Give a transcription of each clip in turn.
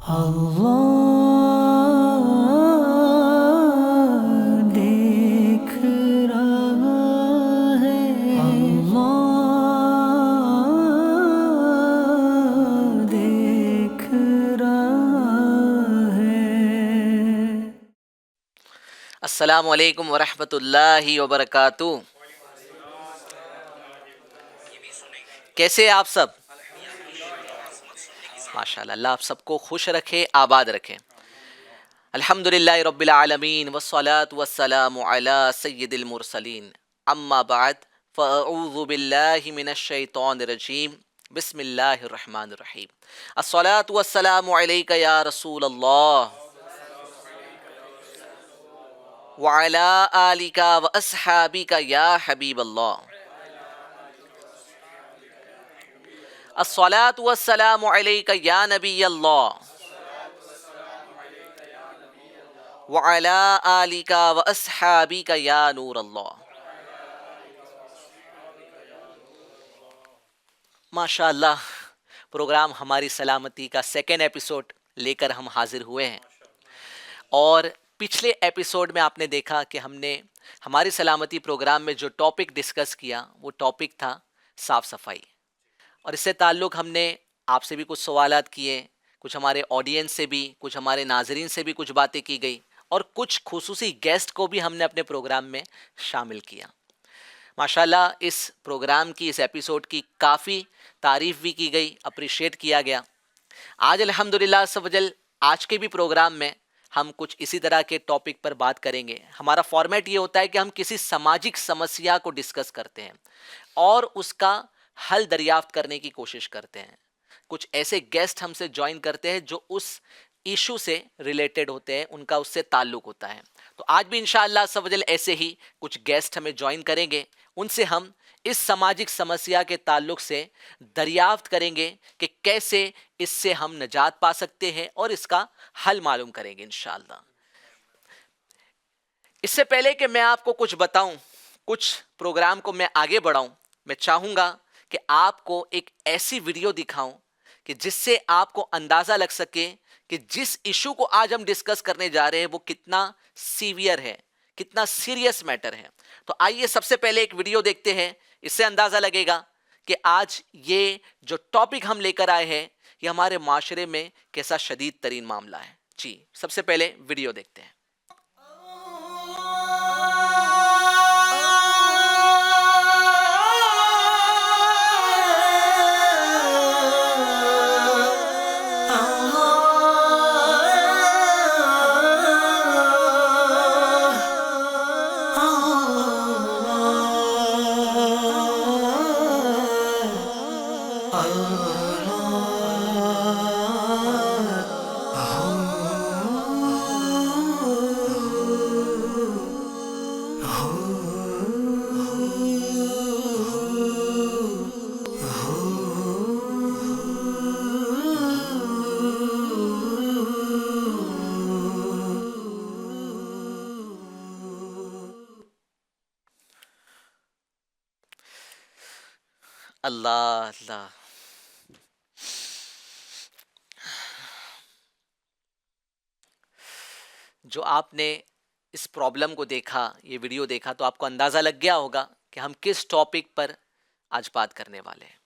اللہ دیکھ رہا ہے، اللہ دیکھ رہا ہے۔ السلام علیکم ورحمۃ اللہ وبرکاتہ۔ کیسے ہیں آپ سب؟ ماشاءاللہ، اللہ آپ سب کو خوش رکھے، آباد رکھے۔ الحمدللہ رب العالمین والصلاة والسلام علی سید المرسلین، اما بعد فاعوذ باللہ من الشیطان الرجیم، بسم اللہ الرحمن الرحیم۔ الصلاة والسلام علیک یا رسول اللہ وعلی آلک واصحابک یا حبیب اللہ۔ الصلاة والسلام علیک یا نبی اللہ وعلی آلک واصحابک یا نور اللہ۔ ماشاءاللہ، پروگرام ہماری سلامتی کا سیکنڈ ایپیسوڈ لے کر ہم حاضر ہوئے ہیں، اور پچھلے ایپیسوڈ میں آپ نے دیکھا کہ ہم نے ہماری سلامتی پروگرام میں جو ٹاپک ڈسکس کیا وہ ٹاپک تھا صاف صفائی، اور اس سے تعلق ہم نے آپ سے بھی کچھ سوالات کیے، کچھ ہمارے آڈینس سے بھی، کچھ ہمارے ناظرین سے بھی کچھ باتیں کی گئی، اور کچھ خصوصی گیسٹ کو بھی ہم نے اپنے پروگرام میں شامل کیا۔ ماشاءاللہ اس پروگرام کی، اس ایپیسوڈ کی کافی تعریف بھی کی گئی، اپریشیٹ کیا گیا۔ آج الحمدللہ عز و جل آج کے بھی پروگرام میں ہم کچھ اسی طرح کے ٹاپک پر بات کریں گے۔ ہمارا فارمیٹ یہ ہوتا ہے کہ ہم کسی سماجک سمسیا کو ڈسکس کرتے ہیں اور اس کا حل دریافت کرنے کی کوشش کرتے ہیں۔ کچھ ایسے گیسٹ ہم سے جوائن کرتے ہیں جو اس ایشو سے ریلیٹڈ ہوتے ہیں، ان کا اس سے تعلق ہوتا ہے۔ تو آج بھی انشاءاللہ عز و جل ایسے ہی کچھ گیسٹ ہمیں جوائن کریں گے، ان سے ہم اس سماجک سمسیا کے تعلق سے دریافت کریں گے کہ کیسے اس سے ہم نجات پا سکتے ہیں اور اس کا حل معلوم کریں گے انشاءاللہ۔ اس سے پہلے کہ میں آپ کو کچھ بتاؤں، کچھ پروگرام کو میں آگے بڑھاؤں، میں چاہوں گا کہ آپ کو ایک ایسی ویڈیو دکھاؤں کہ جس سے آپ کو اندازہ لگ سکے کہ جس ایشو کو آج ہم ڈسکس کرنے جا رہے ہیں وہ کتنا سیویئر ہے، کتنا سیریس میٹر ہے۔ تو آئیے سب سے پہلے ایک ویڈیو دیکھتے ہیں، اس سے اندازہ لگے گا کہ آج یہ جو ٹاپک ہم لے کر آئے ہیں یہ ہمارے معاشرے میں کیسا شدید ترین معاملہ ہے۔ جی سب سے پہلے ویڈیو دیکھتے ہیں۔ اللہ اللہ، جو آپ نے اس پرابلم کو دیکھا، یہ ویڈیو دیکھا، تو آپ کو اندازہ لگ گیا ہوگا کہ ہم کس ٹاپک پر آج بات کرنے والے ہیں۔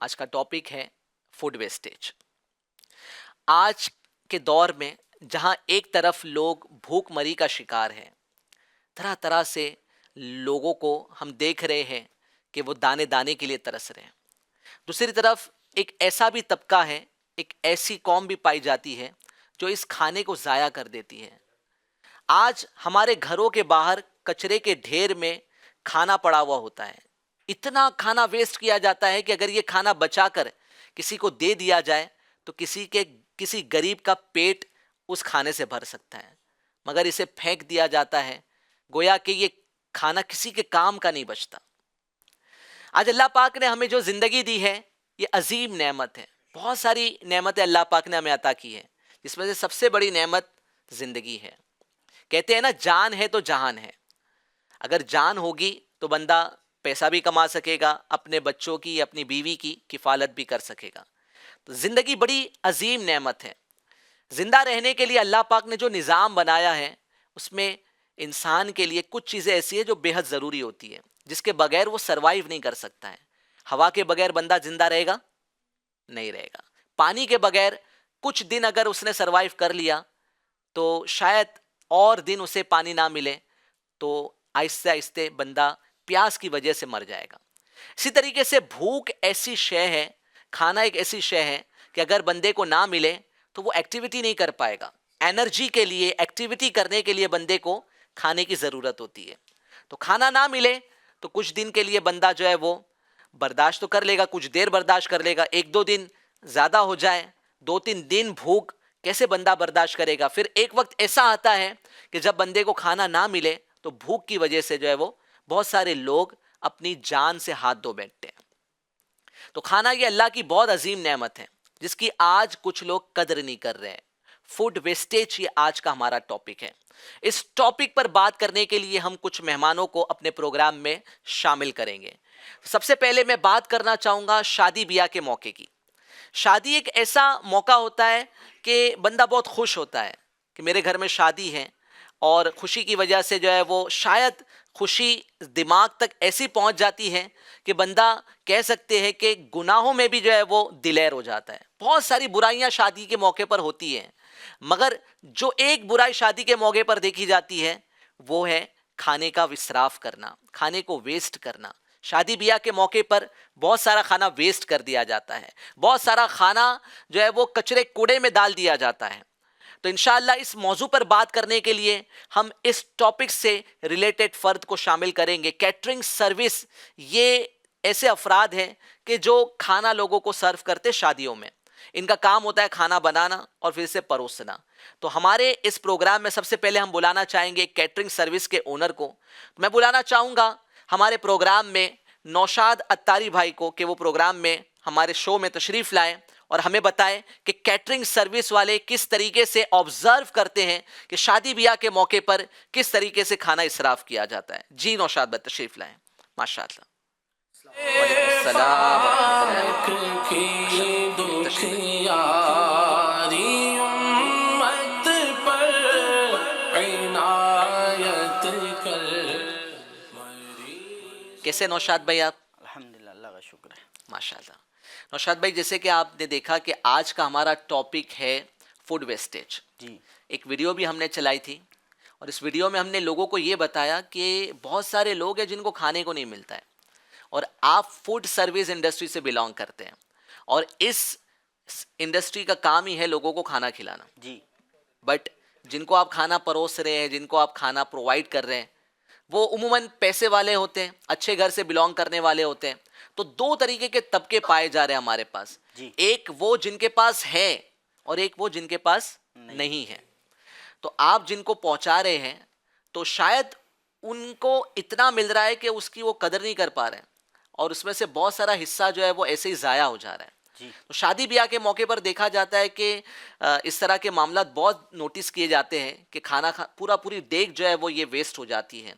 آج کا ٹاپک ہے فوڈ ویسٹیج۔ آج کے دور میں جہاں ایک طرف لوگ بھوک مری کا شکار ہیں، طرح طرح سے لوگوں کو ہم دیکھ رہے ہیں کہ وہ دانے دانے کے لیے ترس رہے ہیں، دوسری طرف ایک ایسا بھی طبقہ ہے، ایک ایسی قوم بھی پائی جاتی ہے جو اس کھانے کو ضائع کر دیتی ہے۔ آج ہمارے گھروں کے باہر کچرے کے ڈھیر میں کھانا پڑا ہوا ہوتا ہے، اتنا کھانا ویسٹ کیا جاتا ہے کہ اگر یہ کھانا بچا کر کسی کو دے دیا جائے تو کسی غریب کا پیٹ اس کھانے سے بھر سکتا ہے، مگر اسے پھینک دیا جاتا ہے، گویا کہ یہ کھانا کسی کے کام کا نہیں بچتا۔ آج اللہ پاک نے ہمیں جو زندگی دی ہے یہ عظیم نعمت ہے، بہت ساری نعمتیں اللہ پاک نے ہمیں عطا کی ہے، جس میں سے سب سے بڑی نعمت زندگی ہے۔ کہتے ہیں نا، جان ہے تو جہان ہے۔ اگر جان ہوگی تو بندہ پیسہ بھی کما سکے گا، اپنے بچوں کی، اپنی بیوی کی کفالت بھی کر سکے گا۔ تو زندگی بڑی عظیم نعمت ہے، زندہ رہنے کے لیے اللہ پاک نے جو نظام بنایا ہے اس میں انسان کے لیے کچھ چیزیں ایسی ہیں جو بے حد ضروری ہوتی ہے، جس کے بغیر وہ سروائیو نہیں کر سکتا ہے۔ ہوا کے بغیر بندہ زندہ رہے گا؟ نہیں رہے گا۔ پانی کے بغیر کچھ دن اگر اس نے سروائیو کر لیا تو شاید اور دن اسے پانی نہ ملے تو آہستہ آہستہ بندہ پیاس کی وجہ سے مر جائے گا۔ اسی طریقے سے بھوک ایسی شے ہے، کھانا ایک ایسی شے ہے کہ اگر بندے کو نہ ملے تو وہ ایکٹیویٹی نہیں کر پائے گا۔ انرجی کے لیے، ایکٹیویٹی کرنے کے لیے بندے کو کھانے کی ضرورت ہوتی ہے۔ تو کھانا نہ ملے تو کچھ دن کے لیے بندہ جو ہے وہ برداشت تو کر لے گا، کچھ دیر برداشت کر لے گا، ایک دو دن زیادہ ہو جائے، دو تین دن بھوک کیسے بندہ برداشت کرے گا؟ پھر ایک وقت ایسا آتا ہے کہ جب بندے کو کھانا نہ ملے تو بھوک کی وجہ سے جو ہے وہ بہت سارے لوگ اپنی جان سے ہاتھ دھو بیٹھتے ہیں۔ تو کھانا یہ اللہ کی بہت عظیم نعمت ہے جس کی آج کچھ لوگ قدر نہیں کر رہے ہیں۔ فوڈ ویسٹیج یہ آج کا ہمارا ٹاپک ہے۔ اس ٹاپک پر بات کرنے کے لیے ہم کچھ مہمانوں کو اپنے پروگرام میں شامل کریں گے۔ سب سے پہلے میں بات کرنا چاہوں گا شادی بیاہ کے موقع کی۔ شادی ایک ایسا موقع ہوتا ہے کہ بندہ بہت خوش ہوتا ہے کہ میرے گھر میں شادی ہے، اور خوشی کی وجہ سے جو ہے وہ شاید خوشی دماغ تک ایسی پہنچ جاتی ہے کہ بندہ کہہ سکتے ہیں کہ گناہوں میں بھی جو ہے وہ دلیر ہو جاتا ہے۔ بہت ساری برائیاں شادی کے موقع پر ہوتی ہیں، مگر جو ایک برائی شادی کے موقع پر دیکھی جاتی ہے وہ ہے کھانے کا اسراف کرنا، کھانے کو ویسٹ کرنا۔ شادی بیاہ کے موقع پر بہت سارا کھانا ویسٹ کر دیا جاتا ہے، بہت سارا کھانا جو ہے وہ کچرے کوڑے میں ڈال دیا جاتا ہے۔ تو انشاءاللہ اس موضوع پر بات کرنے کے لیے ہم اس ٹاپک سے ریلیٹڈ فرد کو شامل کریں گے۔ کیٹرنگ سروس یہ ایسے افراد ہیں کہ جو کھانا لوگوں کو سرو کرتے شادیوں میں۔ ان کا کام ہوتا ہے کھانا بنانا اور پھر اسے پروسنا۔ تو ہمارے اس پروگرام میں سب سے پہلے ہم بلانا چاہیں گے کیٹرنگ سروس کے اونر کو۔ میں بلانا چاہوں گا ہمارے پروگرام میں نوشاد اتاری بھائی کو کہ وہ پروگرام میں ہمارے شو میں تشریف لائیں اور ہمیں بتائیں کہ کیٹرنگ سروس والے کس طریقے سے آبزرو کرتے ہیں کہ شادی بیاہ کے موقع پر کس طریقے سے کھانا اسراف کیا جاتا ہے۔ جی نوشاد بھائی تشریف لائیں۔ ماشاء اللہ۔ وعلیکم السلام ورحمۃ کیسے نوشاد بھائی آپ؟ الحمدللہ، اللہ کا شکر ہے۔ ماشاء اللہ۔ نوشاد بھائی جیسے کہ آپ نے دیکھا کہ آج کا ہمارا ٹاپک ہے فوڈ ویسٹیج۔ جی، ایک ویڈیو بھی ہم نے چلائی تھی اور اس ویڈیو میں ہم نے لوگوں کو یہ بتایا کہ بہت سارے لوگ ہیں جن کو کھانے کو نہیں ملتا ہے، اور آپ فوڈ سروس انڈسٹری سے بلانگ کرتے ہیں اور اس انڈسٹری کا کام ہی ہے لوگوں کو کھانا کھلانا۔ جی، بٹ جن کو آپ کھانا پروس رہے ہیں، جن کو آپ کھانا پرووائڈ کر رہے ہیں، وہ عموماً پیسے والے ہوتے ہیں، اچھے گھر سے بلانگ کرنے والے ہوتے ہیں۔ تو دو طریقے کے طبقے پائے جا رہے ہیں ہمارے پاس، جی، ایک وہ جن کے پاس ہے اور ایک وہ جن کے پاس نہیں ہے۔ تو آپ جن کو پہنچا رہے ہیں تو شاید ان کو اتنا مل رہا ہے کہ اس کی وہ قدر نہیں کر پا رہے ہیں، اور اس میں سے بہت سارا حصہ جو ہے وہ ایسے ہی ضائع ہو جا رہا ہے۔ جی، تو شادی بیاہ کے موقع پر دیکھا جاتا ہے کہ اس طرح کے معاملات بہت نوٹس کیے جاتے ہیں کہ پوری دیگ جو ہے وہ یہ ویسٹ ہو جاتی ہے،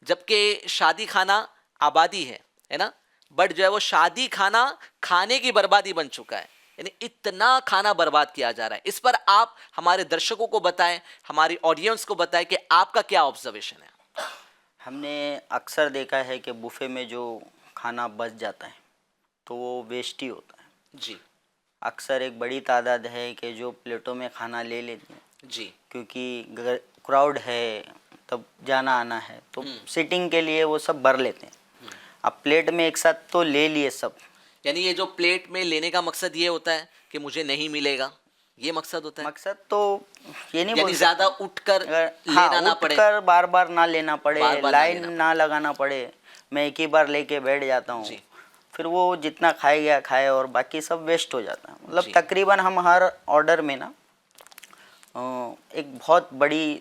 جبکہ شادی کھانا آبادی ہے نا، بٹ جو ہے وہ شادی کھانا کھانے کی بربادی بن چکا ہے، یعنی اتنا کھانا برباد کیا جا رہا ہے۔ اس پر آپ ہمارے درشکوں کو بتائیں، ہماری آڈینس کو بتائیں کہ آپ کا کیا آبزرویشن ہے۔ ہم نے اکثر دیکھا ہے کہ بوفے میں جو کھانا بچ جاتا ہے تو وہ ویسٹ ہی ہوتا ہے۔ جی اکثر ایک بڑی تعداد ہے کہ جو پلیٹوں میں کھانا لے لیتے ہیں، جی کیونکہ کراؤڈ ہے، تب جانا آنا ہے، تو سٹنگ کے لیے وہ سب بھر لیتے ہیں۔ اب پلیٹ میں ایک ساتھ تو لے لیے سب، یعنی یہ جو پلیٹ میں لینے کا مقصد یہ ہوتا ہے کہ مجھے نہیں ملے گا، یہ مقصد ہوتا ہے، مقصد تو یہ نہیں یعنی بول زیادہ اٹھ کر لینا ہاں، نہ اٹھ پڑے، کر بار بار نہ لینا پڑے، بار بار نہ لائن لینا نہ لگانا پڑے، میں ایک ہی بار لے کے بیٹھ جاتا ہوں، جی پھر وہ جتنا کھائے گیا کھائے اور باقی سب ویسٹ ہو جاتا ہے۔ مطلب جی۔ تقریباً ہم ہر آرڈر میں نا ایک بہت بڑی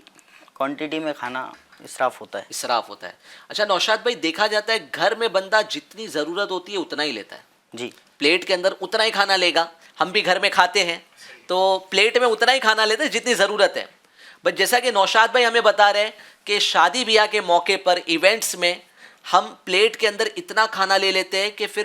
کوانٹٹی میں کھانا اسراف ہوتا ہے۔ اسراف ہوتا ہے۔ اچھا نوشاد بھائی، دیکھا جاتا ہے گھر میں بندہ جتنی ضرورت ہوتی ہے اتنا ہی لیتا ہے، جی، پلیٹ کے اندر اتنا ہی کھانا لے گا۔ ہم بھی گھر میں کھاتے ہیں تو پلیٹ میں اتنا ہی کھانا لیتے ہیں جتنی ضرورت ہے، بٹ جیسا کہ نوشاد بھائی ہمیں بتا رہے ہیں کہ شادی بیاہ کے موقع پر ایونٹس میں ہم پلیٹ کے اندر اتنا کھانا لے لیتے ہیں کہ پھر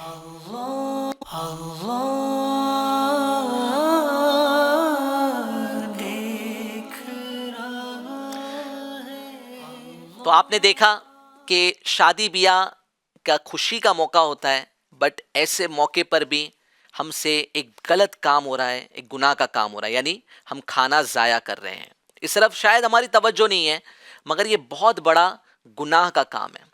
تو آپ نے دیکھا کہ شادی بیاہ کا خوشی کا موقع ہوتا ہے، بٹ ایسے موقع پر بھی ہم سے ایک غلط کام ہو رہا ہے، ایک گناہ کا کام ہو رہا ہے، یعنی ہم کھانا ضائع کر رہے ہیں. اس طرف شاید ہماری توجہ نہیں ہے، مگر یہ بہت بڑا گناہ کا کام ہے.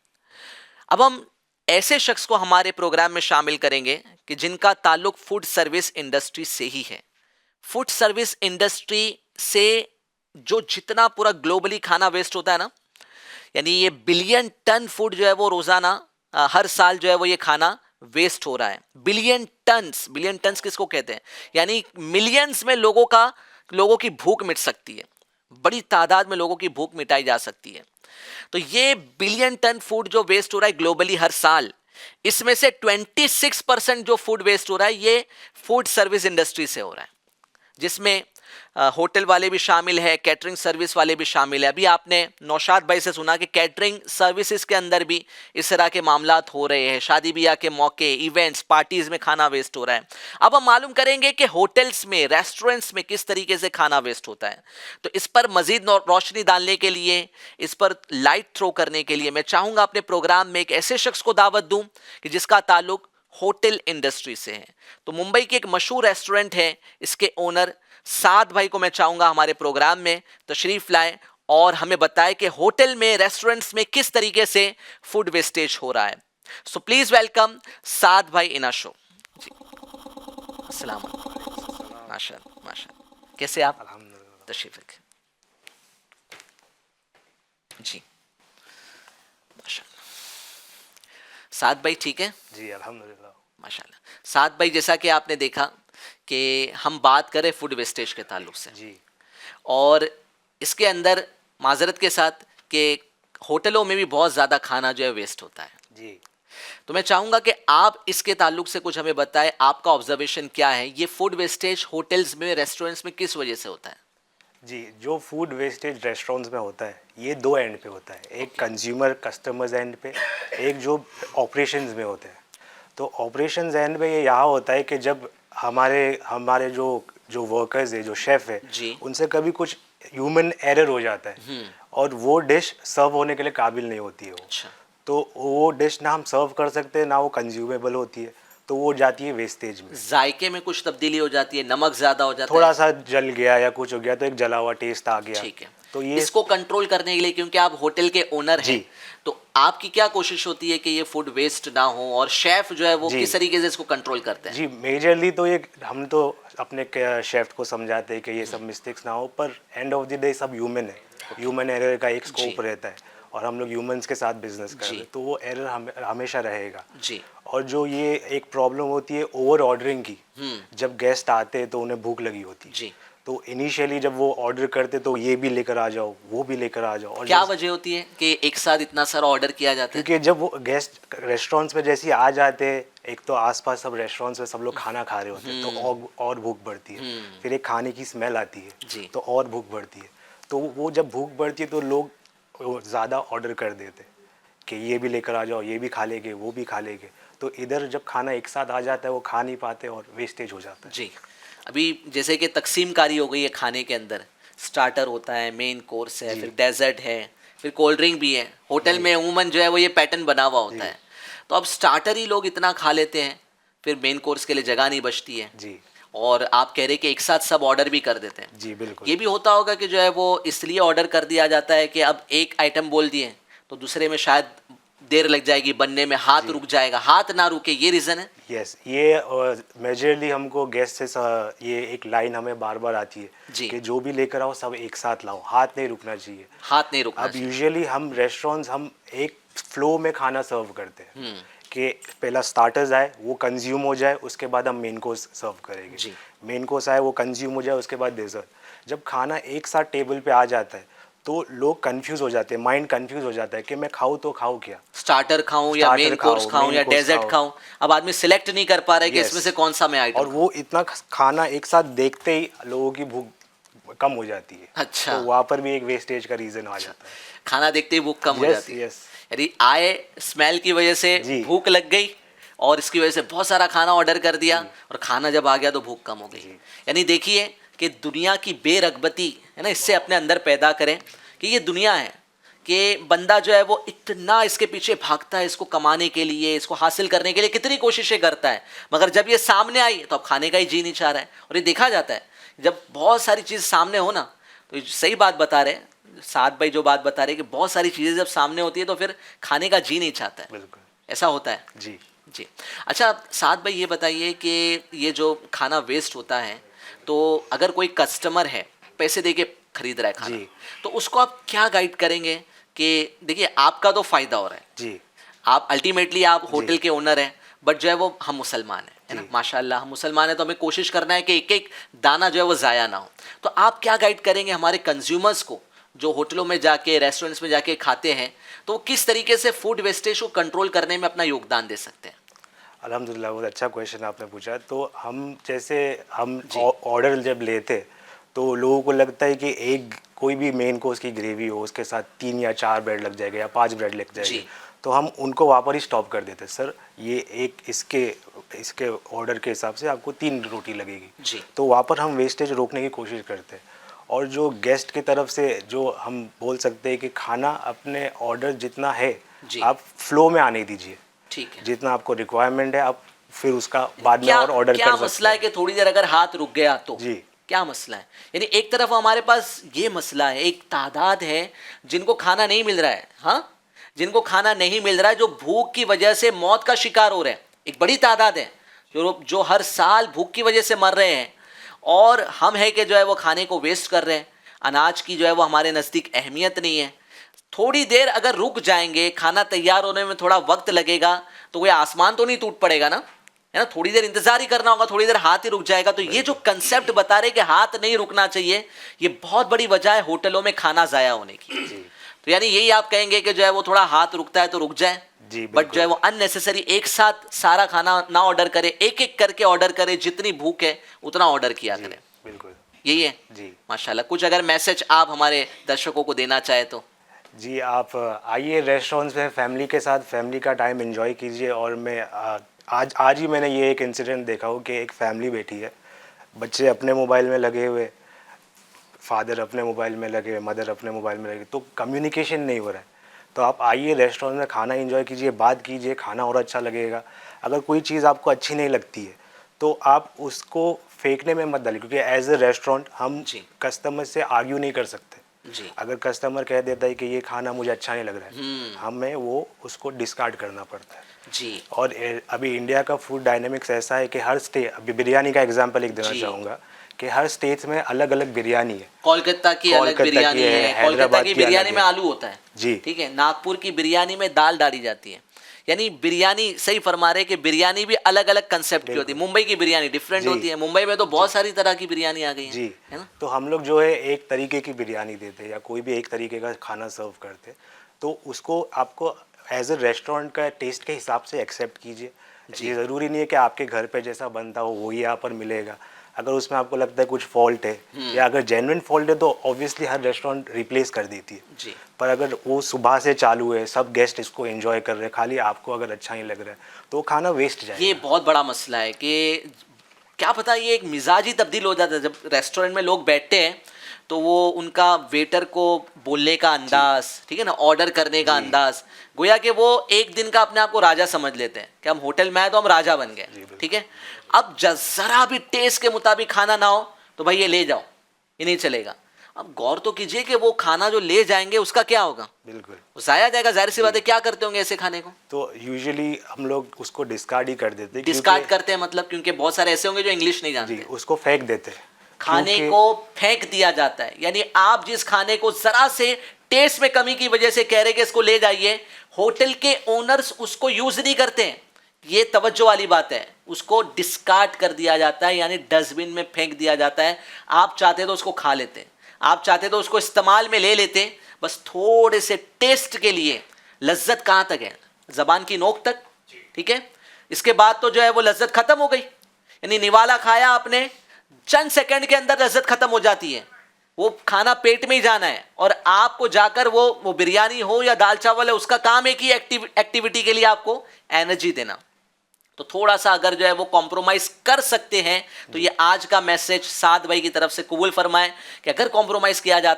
اب ہم ایسے شخص کو ہمارے پروگرام میں شامل کریں گے کہ جن کا تعلق فوڈ سروس انڈسٹری سے ہی ہے. فوڈ سروس انڈسٹری سے جو جتنا پورا گلوبلی کھانا ویسٹ ہوتا ہے نا، یعنی یہ بلین ٹن فوڈ جو ہے وہ روزانہ ہر سال جو ہے وہ یہ کھانا ویسٹ ہو رہا ہے. بلین ٹنس کس کو کہتے ہیں؟ یعنی ملینز میں لوگوں کی بھوک مٹ سکتی ہے، بڑی تعداد میں لوگوں کی بھوک مٹائی جا سکتی ہے. تو یہ بلین ٹن فوڈ جو ویسٹ ہو رہا ہے گلوبلی ہر سال، اس میں سے 26% جو فوڈ ویسٹ ہو رہا ہے یہ فوڈ سروس انڈسٹری سے ہو رہا ہے، جس میں ہوٹل والے بھی شامل ہے، کیٹرنگ سروس والے بھی شامل ہے. ابھی آپ نے نوشاد بھائی سے سنا کہ کیٹرنگ سروسز کے اندر بھی اس طرح کے معاملات ہو رہے ہیں، شادی بیاہ کے موقع، ایونٹس، پارٹیز میں کھانا ویسٹ ہو رہا ہے. اب ہم معلوم کریں گے کہ ہوٹلز میں، ریسٹورنٹس میں کس طریقے سے کھانا ویسٹ ہوتا ہے. تو اس پر مزید روشنی ڈالنے کے لیے، اس پر لائٹ تھرو کرنے کے لیے میں چاہوں گا اپنے پروگرام میں ایک ایسے شخص کو دعوت دوں کہ جس کا تعلق ہوٹل انڈسٹری سے ہے. تو ممبئی کے ایک مشہور ریسٹورنٹ ہے، اس کے اونر سعد بھائی کو میں چاہوں گا ہمارے پروگرام میں تشریف لائیں اور ہمیں بتائے کہ ہوٹل میں، ریسٹورنٹس میں کس طریقے سے فوڈ ویسٹیج ہو رہا ہے. سو پلیز ویلکم سعد بھائی ان شو. جی السلام علیکم. ماشاء اللہ کیسے آپ؟ تشریف رکھیں. جی ماشاء اللہ. سعد بھائی ٹھیک ہے؟ جی الحمدللہ. ماشاء اللہ. سعد بھائی جیسا کہ آپ نے دیکھا کہ ہم بات کریں فوڈ ویسٹیج کے تعلق سے، جی اور اس کے اندر معذرت کے ساتھ کہ ہوٹلوں میں بھی بہت زیادہ کھانا جو ہے ویسٹ ہوتا ہے. جی تو میں چاہوں گا کہ آپ اس کے تعلق سے کچھ ہمیں بتائیں، آپ کا آبزرویشن کیا ہے، یہ فوڈ ویسٹیج ہوٹلز میں، ریسٹورنٹس میں کس وجہ سے ہوتا ہے؟ جی جو فوڈ ویسٹیج ریسٹورینٹس میں ہوتا ہے یہ دو اینڈ پہ ہوتا ہے، ایک کنزیومر کسٹمرز اینڈ پہ، ایک جو آپریشنز میں ہوتے ہیں. تو آپریشنز اینڈ پہ یہ یہاں ہوتا ہے کہ جب ہمارے جو ورکرز ہے، جو شیف ہے، جی ان سے کبھی کچھ ہیومن ایرر ہو جاتا ہے اور وہ ڈش سرو ہونے کے لیے قابل نہیں ہوتی ہے وہ. اچھا. تو وہ ڈش نہ ہم سرو کر سکتے نہ وہ کنزیومیبل ہوتی ہے، تو وہ جاتی ہے ویسٹیج میں. ذائقے میں کچھ تبدیلی ہو جاتی ہے، نمک زیادہ ہو جاتا ہے، تھوڑا سا جل گیا یا کچھ ہو گیا تو ایک جلا ہوا ٹیسٹ آ گیا. ٹھیک ہے. تو یہ اس کو کنٹرول کرنے کے لیے، کیونکہ آپ ہوٹل کے اونر ہیں، جی تو آپ کی کیا کوشش ہوتی ہے کہ یہ فوڈ ویسٹ نہ ہو، اور شیف جو ہے وہ جی کس طریقے سے اس کو کنٹرول کرتے ہیں؟ جی میجرلی تو یہ ہم تو اپنے شیف کو سمجھاتے ہیں کہ یہ سب مسٹیکس نہ ہو، پر اینڈ آف دی ڈے سب ہیومن ہے، ہیومن ایرر کا ایک اسکوپ رہتا ہے اور ہم لوگ ہیومنس کے ساتھ بزنس کر رہے ہیں، تو وہ ایرر ہمیشہ رہے گا. جی. اور جو یہ ایک پرابلم ہوتی ہے اوور آرڈرنگ کی، جب گیسٹ آتے تو انہیں بھوک لگی ہوتی ہے، جی. تو انیشیلی جب وہ آرڈر کرتے تو یہ بھی لے کر آ جاؤ، وہ بھی لے کر آ جاؤ. اور کیا وجہ ہوتی ہے کہ ایک ساتھ اتنا سارا آرڈر کیا جاتا ہے؟ کیونکہ جب وہ گیسٹ ریسٹورینٹس میں جیسے آ جاتے ہیں، ایک تو آس پاس سب ریسٹورینٹس میں سب لوگ کھانا کھا رہے ہوتے ہیں تو اور بھوک بڑھتی ہے، پھر ایک کھانے کی اسمیل آتی ہے تو اور بھوک بڑھتی ہے. تو وہ جب بھوک بڑھتی ہے تو لوگ زیادہ آرڈر کر دیتے کہ یہ بھی لے کر آ جاؤ، یہ بھی کھا لیں گے، وہ بھی کھا لیں گے. تو ادھر جب کھانا ایک ساتھ آ جاتا ہے وہ کھا نہیں پاتے اور ویسٹیج ہو جاتا ہے. جی. ابھی جیسے کہ تقسیم کاری ہو گئی ہے کھانے کے اندر، سٹارٹر ہوتا ہے، مین کورس ہے، پھر ڈیزرٹ ہے، پھر کولڈ ڈرنک بھی ہے. ہوٹل میں عموماً جو ہے وہ یہ پیٹرن بنا ہوا ہوتا ہے. تو اب سٹارٹر ہی لوگ اتنا کھا لیتے ہیں، پھر مین کورس کے لیے جگہ نہیں بچتی ہے. جی اور آپ کہہ رہے کہ ایک ساتھ سب آرڈر بھی کر دیتے ہیں. جی بالکل. یہ بھی ہوتا ہوگا کہ جو ہے وہ اس لیے آرڈر کر دیا جاتا ہے کہ اب ایک آئٹم بول دیے تو دوسرے میں شاید دیر لگ جائے گی بننے میں، ہاتھ رک جائے گا، ہاتھ نہ رکے، یہ ریزن ہے؟ یس، یہ میجرلی ہم کو گیسٹ سے یہ ایک لائن ہمیں بار بار آتی ہے کہ جو بھی لے کر آؤ سب ایک ساتھ لاؤ، ہاتھ نہیں رکنا چاہیے. ہاتھ نہیں رکنا. اب یوزلی ہم ریسٹورینٹس ہم ایک فلو میں کھانا سرو کرتے ہیں کہ پہلا سٹارٹرز آئے وہ کنزیوم ہو جائے، اس کے بعد ہم مین کورس سرو کریں گے. مین کورس آئے وہ کنزیوم ہو جائے، اس کے بعد ڈیزرٹ. جب کھانا ایک ساتھ ٹیبل پہ آ جاتا ہے تو لوگ کنفیوز ہو جاتے ہیں، مائنڈ کنفیوز ہو جاتا ہے کہ میں کھاؤں تو کھاؤں کیا، سٹارٹر کھاؤں یا مین کورس کھاؤں یا ڈیزرٹ کھاؤں. اب آدمی سلیکٹ نہیں کر پا رہا ہے کہ اس میں سے کون سا میں آئٹم. اور وہ اتنا کھانا ایک ساتھ دیکھتے ہی لوگوں کی بھوک کم ہو جاتی ہے. اچھا. تو وہاں پر بھی ایک ویسٹیج کا ریزن آ جاتا ہے. کھانا دیکھتے ہی بھوک کم ہو جاتی ہے. یس. یعنی آئے اسمیل کی وجہ سے بھوک لگ گئی اور اس کی وجہ سے بہت سارا کھانا آرڈر کر دیا اور کھانا جب آ گیا تو بھوک کم ہو گئی. یعنی دیکھیے کہ دنیا کی بے رغبتی ہے نا، اس سے اپنے اندر پیدا کریں کہ یہ دنیا ہے کہ بندہ جو ہے وہ اتنا اس کے پیچھے بھاگتا ہے، اس کو کمانے کے لیے، اس کو حاصل کرنے کے لیے کتنی کوششیں کرتا ہے، مگر جب یہ سامنے آئی تو اب کھانے کا ہی جی نہیں چاہ رہا ہے. اور یہ دیکھا جاتا ہے جب بہت ساری چیز سامنے ہو نا، تو صحیح بات بتا رہے سعد بھائی، جو بات بتا رہے کہ بہت ساری چیزیں جب سامنے ہوتی ہے تو پھر کھانے کا جی نہیں چاہتا ہے. بالکل ایسا ہوتا ہے. جی. جی اچھا سعد بھائی یہ بتائیے کہ یہ جو کھانا ویسٹ ہوتا ہے، تو اگر کوئی کسٹمر ہے پیسے دے کے خرید رہا ہے کھانا، تو اس کو آپ کیا گائیڈ کریں گے کہ دیکھیے آپ کا تو فائدہ ہو رہا ہے، جی. آپ الٹیمیٹلی آپ ہوٹل کے اونر ہیں، بٹ جو ہے وہ ہم مسلمان ہیں نا، ماشاء اللہ ہم مسلمان ہیں، تو ہمیں کوشش کرنا ہے کہ ایک ایک دانہ جو ہے وہ ضائع نہ ہو. تو آپ کیا گائیڈ کریں گے ہمارے کنزیومرز کو جو ہوٹلوں میں جا کے ریسٹورنٹس میں جا کے کھاتے ہیں، تو وہ کس طریقے سے فوڈ ویسٹیج کو کنٹرول کرنے میں اپنا یوگدان دے سکتے ہیں؟ الحمدللہ بہت اچھا کویشچن آپ نے پوچھا. تو ہم آرڈر جب لیتے تو لوگوں کو لگتا ہے کہ ایک کوئی بھی مین کورس کی گریوی ہو، اس کے ساتھ 3 یا 4 بریڈ لگ جائے گا یا 5 بریڈ لگ جائے گا، تو ہم ان کو وہاں پر ہی اسٹاپ کر دیتے. سر یہ ایک اس کے آرڈر کے حساب سے آپ کو 3 روٹی لگے گی. تو وہاں پر ہم ویسٹیج روکنے کی کوشش کرتے ہیں. اور جو گیسٹ کی طرف سے جو ہم بول سکتے ہیں کہ کھانا اپنے آرڈر جتنا ہے آپ فلو میں آنے دیجیے، ٹھیک ہے، جتنا آپ کو ریکوائرمنٹ ہے آپ پھر اس کا بعد میں اور آرڈر کر کیا سکتے مسئلہ ہے ہیں. کہ تھوڑی دیر اگر ہاتھ رک گیا تو جی. کیا مسئلہ ہے؟ یعنی ایک طرف ہمارے پاس یہ مسئلہ ہے، ایک تعداد ہے جن کو کھانا نہیں مل رہا ہے، ہاں جن کو کھانا نہیں مل رہا ہے، جو بھوک کی وجہ سے موت کا شکار ہو رہے ہیں. ایک بڑی تعداد ہے جو ہر سال بھوک کی وجہ سے مر رہے ہیں، اور ہم ہے کہ جو ہے وہ کھانے کو ویسٹ کر رہے ہیں. اناج کی جو ہے وہ ہمارے نزدیک اہمیت نہیں ہے. تھوڑی دیر اگر رک جائیں گے، کھانا تیار ہونے میں تھوڑا وقت لگے گا، تو وہ آسمان تو نہیں ٹوٹ پڑے گا نا، ہے نا، تھوڑی دیر انتظار ہی کرنا ہوگا، تھوڑی دیر ہاتھ ہی رک جائے گا. تو یہ جو کنسیپٹ بتا رہے کہ ہاتھ نہیں رکنا چاہیے، یہ بہت بڑی وجہ ہے ہوٹلوں میں کھانا ضائع ہونے کی. تو یعنی یہی آپ کہیں گے کہ جو ہے وہ تھوڑا ہاتھ رکتا ہے تو رک جائے، بٹ جو ہے وہ ان نیسیسری ایک ساتھ سارا کھانا نہ آرڈر کرے، ایک ایک کر کے آرڈر کرے، جتنی بھوک ہے اتنا آرڈر کیا کرے. بالکل یہی ہے. جی. ماشاء اللہ. کچھ اگر میسج آپ ہمارے درشکوں کو دینا چاہے تو؟ جی آپ آئیے ریسٹورینٹس میں فیملی کے ساتھ فیملی کا ٹائم انجوائے کیجیے. اور میں آج ہی میں نے یہ ایک انسیڈنٹ دیکھا ہو کہ ایک فیملی بیٹھی ہے، بچے اپنے موبائل میں لگے ہوئے، فادر اپنے موبائل میں لگے ہوئے، مدر اپنے موبائل میں لگے، تو کمیونیکیشن نہیں ہو رہا ہے. تو آپ آئیے ریسٹورینٹ میں کھانا انجوائے کیجیے، بات کیجیے، کھانا اور اچھا لگے گا. اگر کوئی چیز آپ کو اچھی نہیں لگتی ہے تو آپ اس کو پھینکنے میں مت ڈالیے، کیونکہ ایز اے ریسٹورینٹ ہم کسٹمر سے آرگیو نہیں کر سکتے. اگر کسٹمر کہہ دیتا ہے کہ یہ کھانا مجھے اچھا نہیں لگ رہا ہے، ہمیں وہ اس کو ڈسکارڈ کرنا پڑتا ہے. جی. اور ابھی انڈیا کا فوڈ ڈائنامکس ایسا ہے کہ ہر اسٹیٹ، ابھی بریانی کا ایگزامپل ایک دینا چاہوں گا کہ ہر اسٹیٹس میں الگ الگ بریانی ہے. کولکتہ کی الگ بریانی ہے، کولکتہ کی بریانی میں آلو ہوتا ہے، جی ٹھیک ہے. ناگپور کی بریانی میں دال ڈالی جاتی ہے. یعنی بریانی صحیح فرما رہے کہ بریانی بھی الگ الگ کنسیپٹ کی ہوتی ہے. ممبئی کی بریانی ڈفرینٹ ہوتی ہے، ممبئی میں تو بہت ساری طرح کی بریانی آ گئی ہیں. جی. تو ہم لوگ جو ہے ایک طریقے کی بریانی دیتے یا کوئی بھی ایک طریقے کا کھانا سرو کرتے، تو اس کو آپ کو ایز اے ریسٹورینٹ کا ٹیسٹ کے حساب سے ایکسیپٹ کیجیے. یہ ضروری نہیں ہے کہ آپ کے گھر پہ جیسا بنتا ہو وہی یہاں پر ملے گا. اگر اس میں آپ کو لگتا ہے کچھ فالٹ ہے یا اگر جینوئن فالٹ ہے تو اوبیسلی ہر ریسٹورینٹ ریپلیس کر دیتی ہے. پر اگر وہ صبح سے چالو ہے، سب گیسٹ اس کو انجوائے کر رہے ہیں، خالی آپ کو اگر اچھا نہیں لگ رہا ہے تو وہ کھانا ویسٹ جائے گا. یہ بہت بڑا مسئلہ ہے کہ کیا پتہ یہ ایک مزاج ہی تبدیل ہو جاتا ہے. جب ریسٹورینٹ میں لوگ بیٹھتے ہیں تو وہ ان کا ویٹر کو بولنے کا انداز، ٹھیک ہے نا، آرڈر کرنے کا انداز، گویا کہ وہ ایک دن کا اپنے آپ کو راجہ سمجھ لیتے ہیں کہ ہم ہوٹل میں آئے تو ہم راجہ بن گئے. ٹھیک ہے. اب ذرا بھی ٹیسٹ کے مطابق کھانا نہ ہو تو بھائی یہ لے جاؤ، یہ نہیں چلے گا. اب غور تو کیجئے کہ وہ کھانا جو لے جائیں گے اس کا کیا ہوگا؟ بالکل ضائع جائے گا. ظاہر سی بات ہے. کیا کرتے ہوں گے ایسے کھانے کو؟ تو یوزلی ہم لوگ اس کو ڈسکارڈ ہی کر دیتے. ڈسکارڈ کرتے ہیں مطلب؟ کیونکہ بہت سارے ایسے ہوں گے جو انگلش نہیں جانتے. جی اس کو پھینک دیتے ہیں. کھانے کو پھینک دیا جاتا ہے. یعنی آپ جس کھانے کو ذرا سے ٹیسٹ میں کمی کی وجہ سے کہہ رہے کہ اس کو لے جائیے، ہوٹل کے اونرز اس کو یوز نہیں کرتے ہیں. یہ توجہ والی بات ہے. اس کو ڈسکارڈ کر دیا جاتا ہے، یعنی ڈسٹ بن میں پھینک دیا جاتا ہے. آپ چاہتے تو اس کو کھا لیتے، آپ چاہتے تو اس کو استعمال میں لے لیتے، بس تھوڑے سے ٹیسٹ کے لیے. لذت کہاں تک ہے؟ زبان کی نوک تک. ٹھیک ہے. اس کے بعد تو جو ہے وہ لذت ختم ہو گئی. یعنی نوالا کھایا آپ نے، چند سیکنڈ کے اندر لذت ختم ہو جاتی ہے. وہ کھانا پیٹ میں ہی جانا ہے، اور آپ کو جا کر وہ بریانی ہو یا دال چاول ہے، اس کا کام ایک ہی ایکٹیویٹی کے لیے آپ کو انرجی دینا. تو تھوڑا سا اگر جو ہے وہ کمپرومائز کر سکتے ہیں تو یہ آج کا میسج سعد بھائی کی طرف سے قبول فرمائیں کہ اگر کمپرومائز کیا جا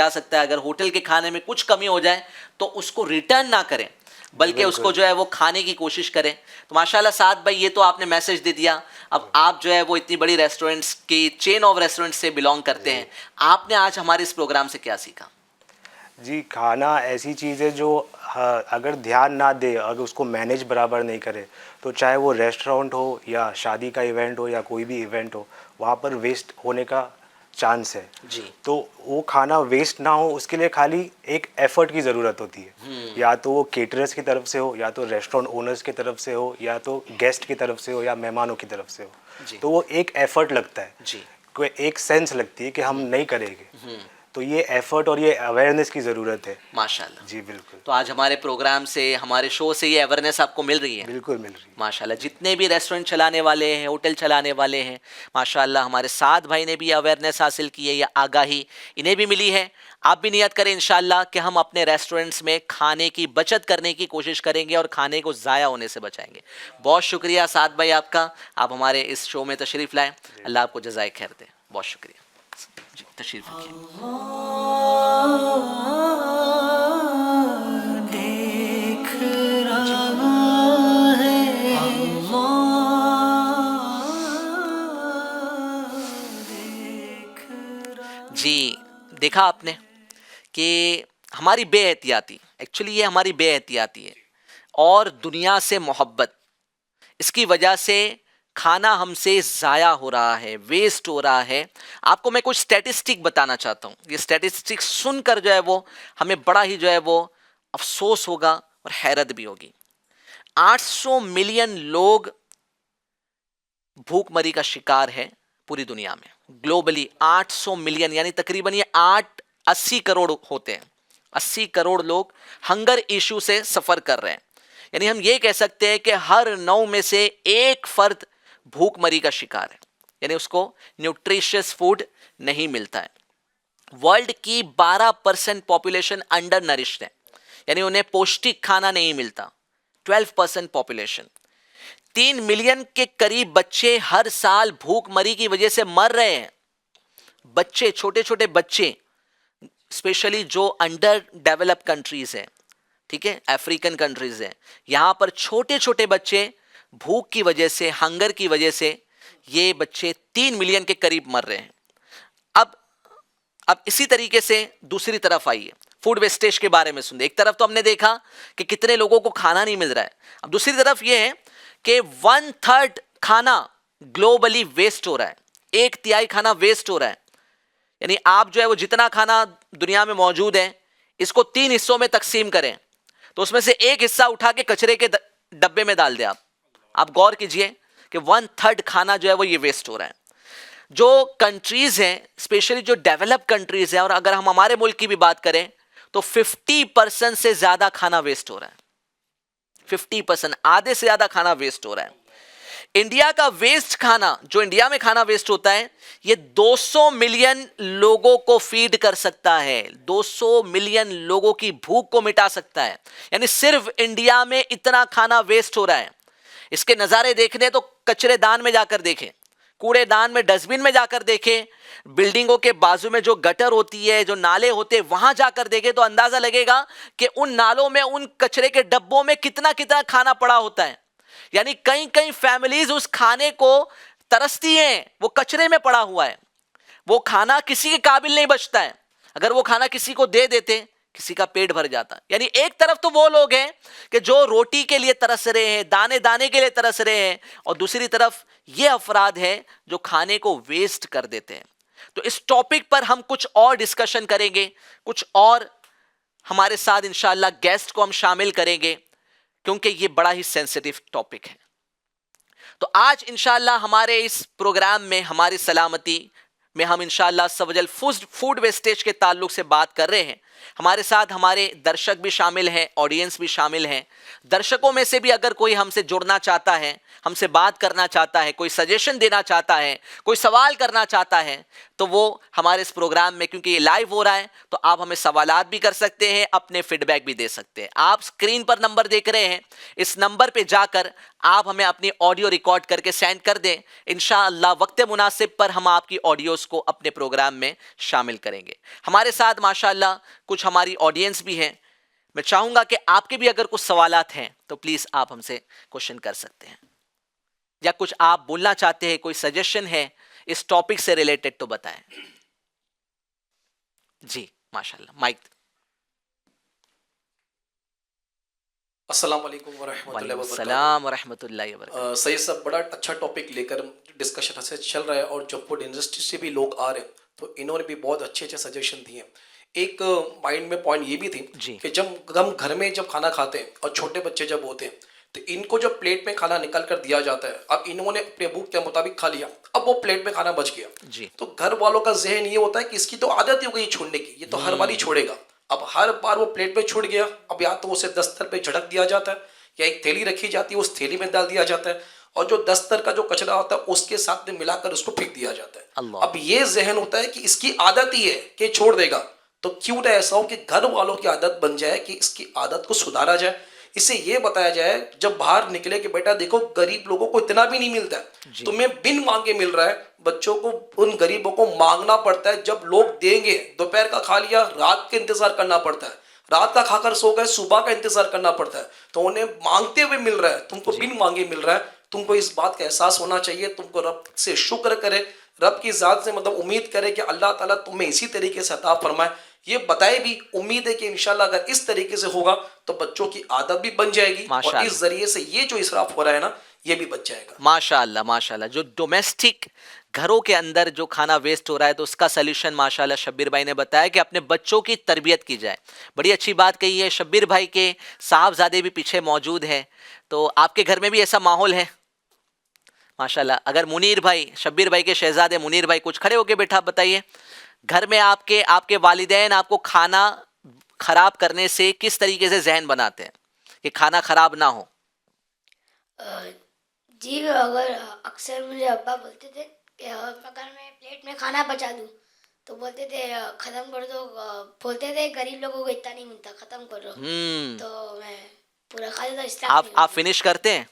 سکتا ہے, اگر ہوٹل کے کھانے میں کچھ کمی ہو جائے تو اس کو ریٹرن نہ کریں بلکہ اس کو جو ہے وہ کھانے کی کوشش کریں. تو ماشاءاللہ سعد بھائی یہ تو آپ نے میسج دے دیا. اب آپ جو ہے وہ اتنی بڑی ریسٹورنٹس کی چین آف ریسٹورنٹ سے بلانگ کرتے ہیں, آپ نے آج ہمارے اس پروگرام سے کیا سیکھا؟ جی, کھانا ایسی چیز ہے جو اگر دھیان نہ دے, اگر اس کو مینیج برابر نہیں کرے تو چاہے وہ ریسٹورنٹ ہو یا شادی کا ایونٹ ہو یا کوئی بھی ایونٹ ہو, وہاں پر ویسٹ ہونے کا چانس ہے. جی, تو وہ کھانا ویسٹ نہ ہو اس کے لیے خالی ایک ایفرٹ کی ضرورت ہوتی ہے, یا تو وہ کیٹررز کی طرف سے ہو, یا تو ریسٹورنٹ اونرز کی طرف سے ہو, یا تو گیسٹ کی طرف سے ہو, یا مہمانوں کی طرف سے ہو. تو وہ ایک ایفرٹ لگتا ہے, جی, کوئی ایک سینس لگتی ہے کہ ہم نہیں کریں گے. تو یہ ایفرٹ اور یہ اویئرنیس کی ضرورت ہے. ماشاءاللہ. جی بالکل. تو آج ہمارے پروگرام سے, ہمارے شو سے یہ اویئرنیس آپ کو مل رہی ہے؟ بالکل مل رہی ہے ماشاءاللہ. جتنے بھی ریسٹورنٹ چلانے والے ہیں, ہوٹل چلانے والے ہیں, ماشاءاللہ ہمارے سعد بھائی نے بھی اویئرنیس حاصل کی ہے, یا آگاہی انہیں بھی ملی ہے. آپ بھی نیت کریں انشاءاللہ کہ ہم اپنے ریسٹورنٹس میں کھانے کی بچت کرنے کی کوشش کریں گے اور کھانے کو ضائع ہونے سے بچائیں گے. بہت شکریہ سعد بھائی آپ کا, آپ ہمارے اس شو میں تشریف لائیں. اللہ آپ کو جزائے خیر دے. بہت شکریہ. جی تشریف رکھیے. دیکھ رہا ہے جی, دیکھا آپ نے کہ ہماری بے احتیاطی, ایکچولی یہ ہماری بے احتیاطی ہے اور دنیا سے محبت, اس کی وجہ سے کھانا ہم سے ضائع ہو رہا ہے, ویسٹ ہو رہا ہے. آپ کو میں کچھ اسٹیٹسٹک بتانا چاہتا ہوں. یہ اسٹیٹسٹک سن کر جو ہے وہ ہمیں بڑا ہی جو ہے وہ افسوس ہوگا اور حیرت بھی ہوگی. 800 ملین لوگ بھوک مری کا شکار ہے پوری دنیا میں, گلوبلی 800 ملین, یعنی تقریباً یہ 80 کروڑ ہوتے ہیں. 80 کروڑ لوگ ہنگر ایشو سے سفر کر رہے ہیں. یعنی ہم یہ کہہ سکتے ہیں کہ ہر 9 میں سے ایک فرد بھوک مری کا شکار ہے, یعنی اس کو نیوٹریشس فوڈ نہیں ملتا ہے. ورلڈ کی 12% پاپولیشن انڈر نرشڈ ہے, یعنی انہیں پوشٹک کھانا نہیں ملتا. 12% پاپولیشن, 3 ملین کے قریب بچے ہر سال بھوک مری کی وجہ سے مر رہے ہیں. بچے, چھوٹے چھوٹے بچے, اسپیشلی جو انڈر ڈیولپ کنٹریز ہیں, ٹھیک ہے, افریقن کنٹریز ہیں, یہاں پر چھوٹے چھوٹے بچے بھوک کی وجہ سے, ہنگر کی وجہ سے, یہ بچے 3 ملین کے قریب مر رہے ہیں. اب اسی طریقے سے دوسری طرف آئیے, فوڈ ویسٹیج کے بارے میں سنتے. ایک طرف تو ہم نے دیکھا کہ کتنے لوگوں کو کھانا نہیں مل رہا ہے, اب دوسری طرف یہ ہے کہ 1/3 کھانا گلوبلی ویسٹ ہو رہا ہے, 1/3 کھانا ویسٹ ہو رہا ہے. یعنی آپ جو ہے وہ جتنا کھانا دنیا میں موجود ہے اس کو 3 حصوں میں تقسیم کریں تو اس میں سے ایک حصہ اٹھا کے کچرے کے ڈبے میں ڈال دیں. آپ غور کیجئے کہ 1/3 کھانا جو ہے وہ یہ ویسٹ ہو رہا ہے. جو کنٹریز ہیں, اسپیشلی جو ڈیولپ کنٹریز ہیں, اور اگر ہم ہمارے ملک کی بھی بات کریں تو 50% سے زیادہ کھانا ویسٹ ہو رہا ہے. 50%, آدھے سے زیادہ کھانا ویسٹ ہو رہا ہے. انڈیا کا ویسٹ کھانا, جو انڈیا میں کھانا ویسٹ ہوتا ہے, یہ 200 ملین لوگوں کو فیڈ کر سکتا ہے, 200 ملین لوگوں کی بھوک کو مٹا سکتا ہے. یعنی صرف انڈیا میں اتنا کھانا ویسٹ ہو رہا ہے. اس کے نظارے دیکھنے تو کچرے دان میں جا کر دیکھیں, کوڑے دان میں, ڈسٹ بن میں جا کر دیکھیں, بلڈنگوں کے بازو میں جو گٹر ہوتی ہے, جو نالے ہوتے ہیں, وہاں جا کر دیکھیں تو اندازہ لگے گا کہ ان نالوں میں, ان کچرے کے ڈبوں میں کتنا کھانا پڑا ہوتا ہے. یعنی کئی فیملیز اس کھانے کو ترستی ہیں, وہ کچرے میں پڑا ہوا ہے, وہ کھانا کسی کے قابل نہیں بچتا ہے. اگر وہ کھانا کسی کو دے دیتے, کسی کا پیٹ بھر جاتا. یعنی ایک طرف تو وہ لوگ ہیں کہ جو روٹی کے لیے ترس رہے ہیں, دانے دانے کے لیے ترس رہے ہیں, اور دوسری طرف یہ افراد ہیں جو کھانے کو ویسٹ کر دیتے ہیں. تو اس ٹاپک پر ہم کچھ اور ڈسکشن کریں گے, کچھ اور ہمارے ساتھ انشاءاللہ گیسٹ کو ہم شامل کریں گے, کیونکہ یہ بڑا ہی سینسیٹیو ٹاپک ہے. تو آج انشاءاللہ ہمارے اس پروگرام میں, ہماری سلامتی میں, ہم انشاءاللہ سوجل فوڈ ویسٹیج کے تعلق سے بات کر رہے ہیں. ہمارے ساتھ ہمارے درشک بھی شامل ہیں, آڈینس بھی شامل ہیں. درشکوں میں سے بھی اگر کوئی ہم سے جڑنا چاہتا ہے, ہم سے بات کرنا چاہتا ہے, کوئی سجیشن دینا چاہتا ہے, کوئی سوال کرنا چاہتا ہے, تو وہ ہمارے اس پروگرام میں کیونکہ یہ لائیو ہو رہا ہے تو آپ ہمیں سوالات بھی کر سکتے ہیں, اپنے فیڈ بیک بھی دے سکتے ہیں. آپ اسکرین پر نمبر دیکھ رہے ہیں, اس نمبر پہ جا کر آپ ہمیں اپنی آڈیو ریکارڈ کر کے سینڈ کر دیں. انشاءاللہ وقت مناسب پر ہم آپ کی آڈیوز کو اپنے پروگرام میں شامل کریں گے. ہمارے ساتھ ماشاءاللہ کچھ ہماری آڈینس بھی ہیں. میں چاہوں گا کہ آپ کے بھی اگر کچھ سوالات ہیں تو پلیز آپ ہم سے کوشچن کر سکتے ہیں, یا کچھ آپ بولنا چاہتے ہیں, کوئی سجیشن ہے اس ٹاپک سے ریلیٹڈ تو بتائیں. جی ماشاءاللہ, مائک. السلام علیکم ورحمۃ اللہ وعلیکم وبرکاتہ. السلام ورحمۃ اللہ وبرکاتہ. سید صاحب بڑا اچھا ٹاپک لے کر ڈسکشن سے چل رہا ہے, اور جو فوڈ انڈسٹری سے بھی لوگ آ رہے ہیں تو انہوں نے بھی بہت اچھے اچھے سجیشن دیے ہیں. ایک مائنڈ میں پوائنٹ یہ بھی تھی کہ جب ہم گھر میں جب کھانا کھاتے ہیں اور چھوٹے بچے جب ہوتے ہیں تو ان کو جب پلیٹ میں کھانا نکل کر دیا جاتا ہے, اب انہوں نے اپنے بھوک کے مطابق کھا لیا, اب وہ پلیٹ میں کھانا بچ گیا, تو گھر والوں کا ذہن یہ ہوتا ہے کہ اس کی تو عادت ہی ہو گئی چھوڑنے کی, یہ تو ہر بار ہی چھوڑے گا. اب ہر بار وہ پلیٹ میں چھوڑ گیا, اب یا تو اسے دستر پہ جھڑک دیا جاتا ہے, یا ایک تھیلی رکھی جاتی ہے اس تھیلی میں ڈال دیا جاتا ہے, اور جو دستر کا جو کچرا ہوتا ہے اس کے ساتھ میں ملا کر اس کو پھینک دیا جاتا ہے. اب یہ ذہن ہوتا ہے کہ اس کی عادت ہی ہے کہ چھوڑ دے گا, تو کیوں نہ ایسا ہو کہ گھر والوں کی عادت بن جائے کہ اس کی عادت کو سدھارا جائے. اسے یہ بتایا جائے جب باہر نکلے کہ بیٹا دیکھو غریب لوگوں کو اتنا بھی نہیں ملتا ہے, تمہیں بن مانگے مل رہا ہے. بچوں کو ان غریبوں کو مانگنا پڑتا ہے, جب لوگ دیں گے دوپہر کا کھا لیا, رات کے انتظار کرنا پڑتا ہے, رات کا کھا کر سو گئے, صبح کا انتظار کرنا پڑتا ہے, تو انہیں مانگتے ہوئے مل رہا ہے, تم کو بن مانگے مل رہا ہے. تم کو اس بات کا احساس ہونا چاہیے, تم کو رب سے شکر کرے, رب کی ذات سے مطلب امید کرے کہ اللہ تعالیٰ تمہیں اسی طریقے سے عطا فرمائے. یہ بتائے بھی, امید ہے کہ انشاءاللہ اگر اس طریقے سے ہوگا تو بچوں کی عادت بھی بن جائے گی, اور اس ذریعے سے یہ جو اسراف ہو رہا ہے نا یہ بھی بچ جائے گا. ماشاءاللہ ماشاءاللہ. جو ڈومیسٹک گھروں کے اندر جو کھانا ویسٹ ہو رہا ہے تو اس کا سلیوشن ماشاءاللہ شبیر بھائی نے بتایا کہ اپنے بچوں کی تربیت کی جائے. بڑی اچھی بات کہی ہے. شبیر بھائی کے صاحبزادے بھی پیچھے موجود ہیں, تو آپ کے گھر میں بھی ایسا ماحول ہے ماشاءاللہ. اگر منیر بھائی, شبیر بھائی کے شہزادے منیر بھائی, کچھ کھڑے ہو کے بیٹھا بتائیے, گھر میں آپ کے والدین آپ کو کھانا خراب کرنے سے کس طریقے سے ذہن بناتے ہیں کہ کھانا خراب نہ ہو؟ جی اگر اکثر مجھے ابا بولتے تھے کہ اگر میں پلیٹ میں کھانا بچا دوں تو بولتے تھے ختم کر دو, بولتے تھے غریب لوگوں کو اتنا نہیں ملتا, ختم کر دو, تو میں پورا کھا لیتا. آپ فنش کرتے ہیں,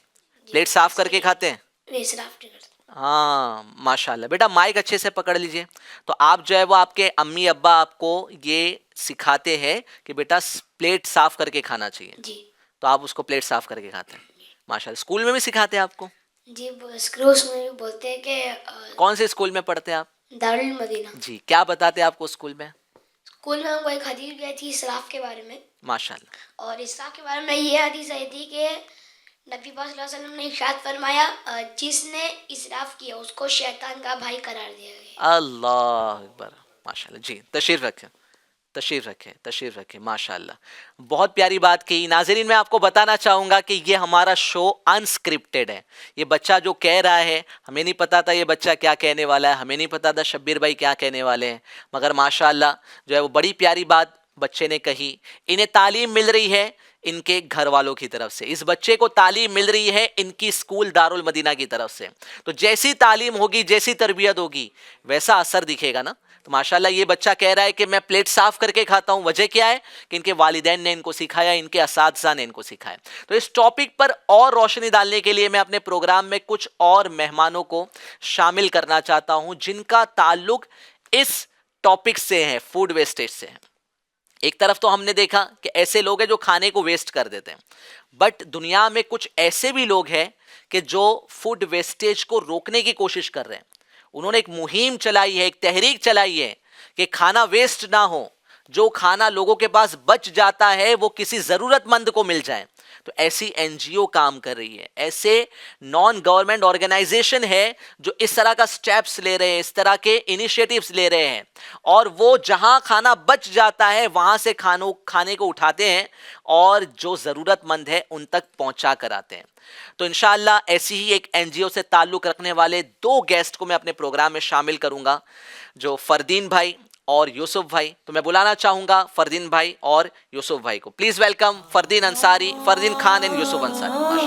پلیٹ صاف کر کے کھاتے ہیں؟ نہیں, صاف نہیں کرتا. ہاں ماشاءاللہ. بیٹا مائک اچھے سے پکڑ لیجئے. تو آپ جو ہے وہ آپ کے امی ابا آپ کو یہ سکھاتے ہیں کہ بیٹا پلیٹ صاف کر کے کھانا چاہیے, جی, تو آپ اس کو پلیٹ صاف کر کے کھاتے ہیں ماشاءاللہ. اسکول میں بھی سکھاتے ہیں آپ کو؟ جی, اسکولس میں بھی بولتے ہیں کہ کون سے اسکول میں پڑھتے ہیں آپ؟ دارالمدینہ. جی, کیا بتاتے ہیں آپ کو اسکول میں؟ اسکول میں ہم کو ایک حدیث گئی تھی اسراف کے بارے میں, ماشاءاللہ. اور اسراف کے بارے میں یہ حدیث آئی تھی کہ نبی پاک صلی اللہ علیہ وسلم نے ارشاد فرمایا جس نے اسراف کیا اس کو شیطان کا بھائی قرار دیا گیا. اللہ اکبر, ماشاءاللہ. جی تشریف رکھیں, تشریف رکھیں ماشاءاللہ. بہت پیاری بات کی. ناظرین میں آپ کو بتانا چاہوں گا کہ یہ ہمارا شو انسکرپٹڈ ہے. یہ بچہ جو کہہ رہا ہے, ہمیں نہیں پتا تھا یہ بچہ کیا کہنے والا ہے, ہمیں نہیں پتا تھا شبیر بھائی کیا کہنے والے ہیں, مگر ماشاءاللہ جو ہے وہ بڑی پیاری بات بچے نے کہی. انہیں تعلیم مل رہی ہے ان کے گھر والوں کی طرف سے, اس بچے کو تعلیم مل رہی ہے ان کی اسکول دارالمدینہ کی طرف سے. تو جیسی تعلیم ہوگی, جیسی تربیت ہوگی, ویسا اثر دکھے گا نا. تو ماشاءاللہ یہ بچہ کہہ رہا ہے کہ میں پلیٹ صاف کر کے کھاتا ہوں. وجہ کیا ہے کہ ان کے والدین نے ان کو سکھایا, ان کے اساتذہ نے ان کو سکھایا. تو اس ٹاپک پر اور روشنی ڈالنے کے لیے میں اپنے پروگرام میں کچھ اور مہمانوں کو شامل کرنا چاہتا ہوں جن کا تعلق اس ٹاپک سے ہے, فوڈ ویسٹیج سے ہے. ایک طرف تو ہم نے دیکھا کہ ایسے لوگ ہیں جو کھانے کو ویسٹ کر دیتے ہیں, بٹ دنیا میں کچھ ایسے بھی لوگ ہیں کہ جو فوڈ ویسٹیج کو روکنے کی کوشش کر رہے ہیں. انہوں نے ایک مہم چلائی ہے, ایک تحریک چلائی ہے کہ کھانا ویسٹ نہ ہو, جو کھانا لوگوں کے پاس بچ جاتا ہے وہ کسی ضرورت مند کو مل جائے. تو ایسی این جی او کام کر رہی ہے, ایسے نان گورنمنٹ آرگنائزیشن ہے جو اس طرح کا سٹیپس لے رہے ہیں, اس طرح کے انیشیٹیوز لے رہے ہیں, اور وہ جہاں کھانا بچ جاتا ہے وہاں سے کھانے کو اٹھاتے ہیں اور جو ضرورت مند ہے ان تک پہنچا کر آتے ہیں. تو انشاءاللہ ایسی ہی ایک این جی او سے تعلق رکھنے والے 2 گیسٹ کو میں اپنے پروگرام میں شامل کروں گا, جو فردین بھائی اور یوسف بھائی. تو میں بلانا چاہوں گا فردین بھائی اور یوسف بھائی کو. Please welcome Fardeen Ansari, Fardeen Khan and Yusuf Ansari.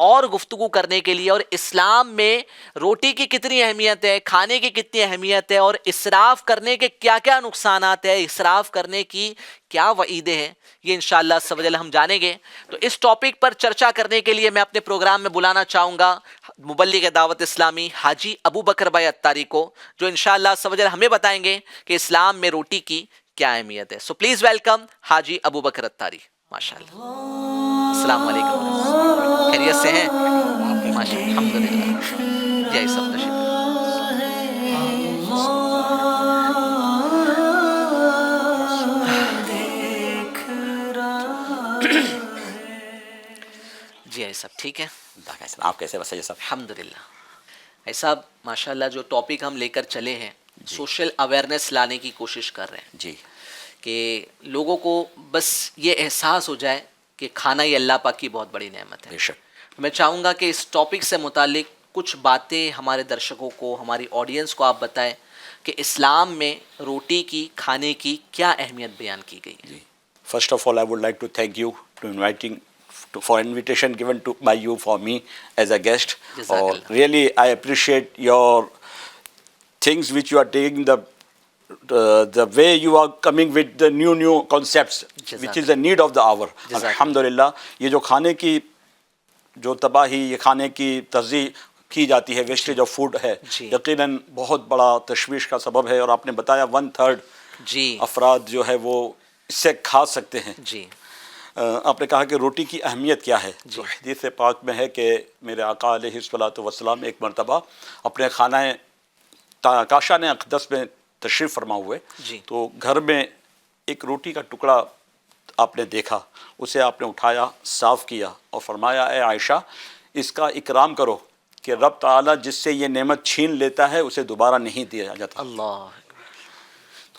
اور گفتگو کرنے کے لیے، اور اسلام میں روٹی کی کتنی اہمیت ہے، کھانے کی کتنی اہمیت ہے، اور اسراف کرنے کے کیا کیا نقصانات ہیں، اسراف کرنے کی کیا وعیدیں ہیں، یہ انشاءاللہ عز و جل ہم جانیں گے. تو اس ٹاپک پر چرچا کرنے کے لیے میں اپنے پروگرام میں بلانا چاہوں گا مبلغ دعوت اسلامی حاجی ابو بکر بھائی اتاری کو، جو انشاءاللہ عز و جل ہمیں بتائیں گے کہ اسلام میں روٹی کی کیا اہمیت ہے. سو پلیز ویلکم حاجی ابو بکر اتاری. ماشاءاللہ. السلام علیکم ورحمۃ اللہ. خیریت سے ہیں؟ ماشاء اللہ الحمدللہ. جی سب تشریف. جی صاحب ٹھیک ہے. آپ کیسے بس صاحب؟ الحمدللہ. صاحب ماشاءاللہ جو ٹاپک ہم لے کر چلے ہیں، سوشل اویئرنیس لانے کی کوشش کر رہے ہیں جی، کہ لوگوں کو بس یہ احساس ہو جائے کہ کھانا یہ اللہ پاک کی بہت بڑی نعمت ہے. بے شک. میں چاہوں گا کہ اس ٹاپک سے متعلق کچھ باتیں ہمارے درشکوں کو، ہماری آڈینس کو آپ بتائیں کہ اسلام میں روٹی کی، کھانے کی کیا اہمیت بیان کی گئی ہے. First of all, I would like to thank you for invitation given by you for me as a guest. Jazakallah. Really, I appreciate your things which you are taking, the way you are coming with the new concepts, which is the need of the hour. Alhamdulillah, یہ جو کھانے کی جو تباہی، یہ کھانے کی تجزیہ کی جاتی ہے، ویسٹیج آف فوڈ ہے، یقیناً بہت بڑا تشویش کا سبب ہے. اور آپ نے بتایا 1/3 افراد جو ہے وہ اس سے کھا سکتے ہیں. جی. آپ نے کہا کہ روٹی کی اہمیت کیا ہے. تو حدیث پاک میں ہے کہ میرے آقا علیہ الصلوۃ والسلام ایک مرتبہ اپنے خانہ کاشان اقدس میں تشریف فرما ہوئے، تو گھر میں ایک روٹی کا ٹکڑا آپ نے دیکھا، اسے آپ نے اٹھایا، صاف کیا اور فرمایا اے عائشہ اس کا اکرام کرو کہ رب تعالیٰ جس سے یہ نعمت چھین لیتا ہے اسے دوبارہ نہیں دیا جاتا. اللہ.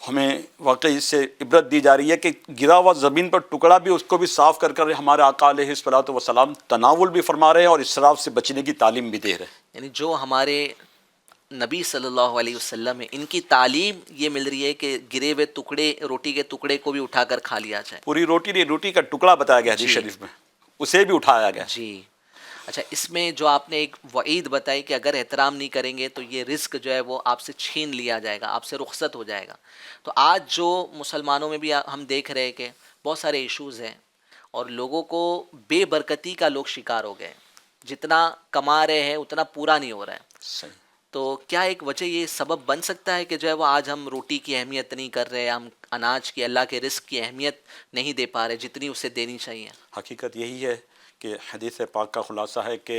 ہمیں واقعی اس سے عبرت دی جا رہی ہے کہ گرا ہوا زمین پر ٹکڑا بھی اس کو بھی صاف کر کر ہمارے آقا علیہ الصلوۃ والسلام تناول بھی فرما رہے ہیں اور اسراف سے بچنے کی تعلیم بھی دے رہے ہیں. یعنی جو ہمارے نبی صلی اللہ علیہ وسلم ہے، ان کی تعلیم یہ مل رہی ہے کہ گرے ہوئے ٹکڑے، روٹی کے ٹکڑے کو بھی اٹھا کر کھا لیا جائے. پوری روٹی نہیں، روٹی کا ٹکڑا بتایا گیا حدیث شریف میں، اسے بھی اٹھایا گیا. جی. اچھا، اس میں جو آپ نے ایک وعید بتائی کہ اگر احترام نہیں کریں گے تو یہ رزق جو ہے وہ آپ سے چھین لیا جائے گا، آپ سے رخصت ہو جائے گا. تو آج جو مسلمانوں میں بھی ہم دیکھ رہے ہیں کہ بہت سارے ایشوز ہیں اور لوگوں کو بے برکتی کا لوگ شکار ہو گئے، جتنا کما رہے ہیں اتنا پورا نہیں ہو رہا ہے. صحیح. تو کیا ایک وجہ یہ سبب بن سکتا ہے کہ جو ہے وہ آج ہم روٹی کی اہمیت نہیں کر رہے، ہم اناج کی، اللہ کے رزق کی اہمیت نہیں دے پا رہے جتنی اسے دینی چاہیے؟ حقیقت یہی ہے کہ حدیث پاک کا خلاصہ ہے کہ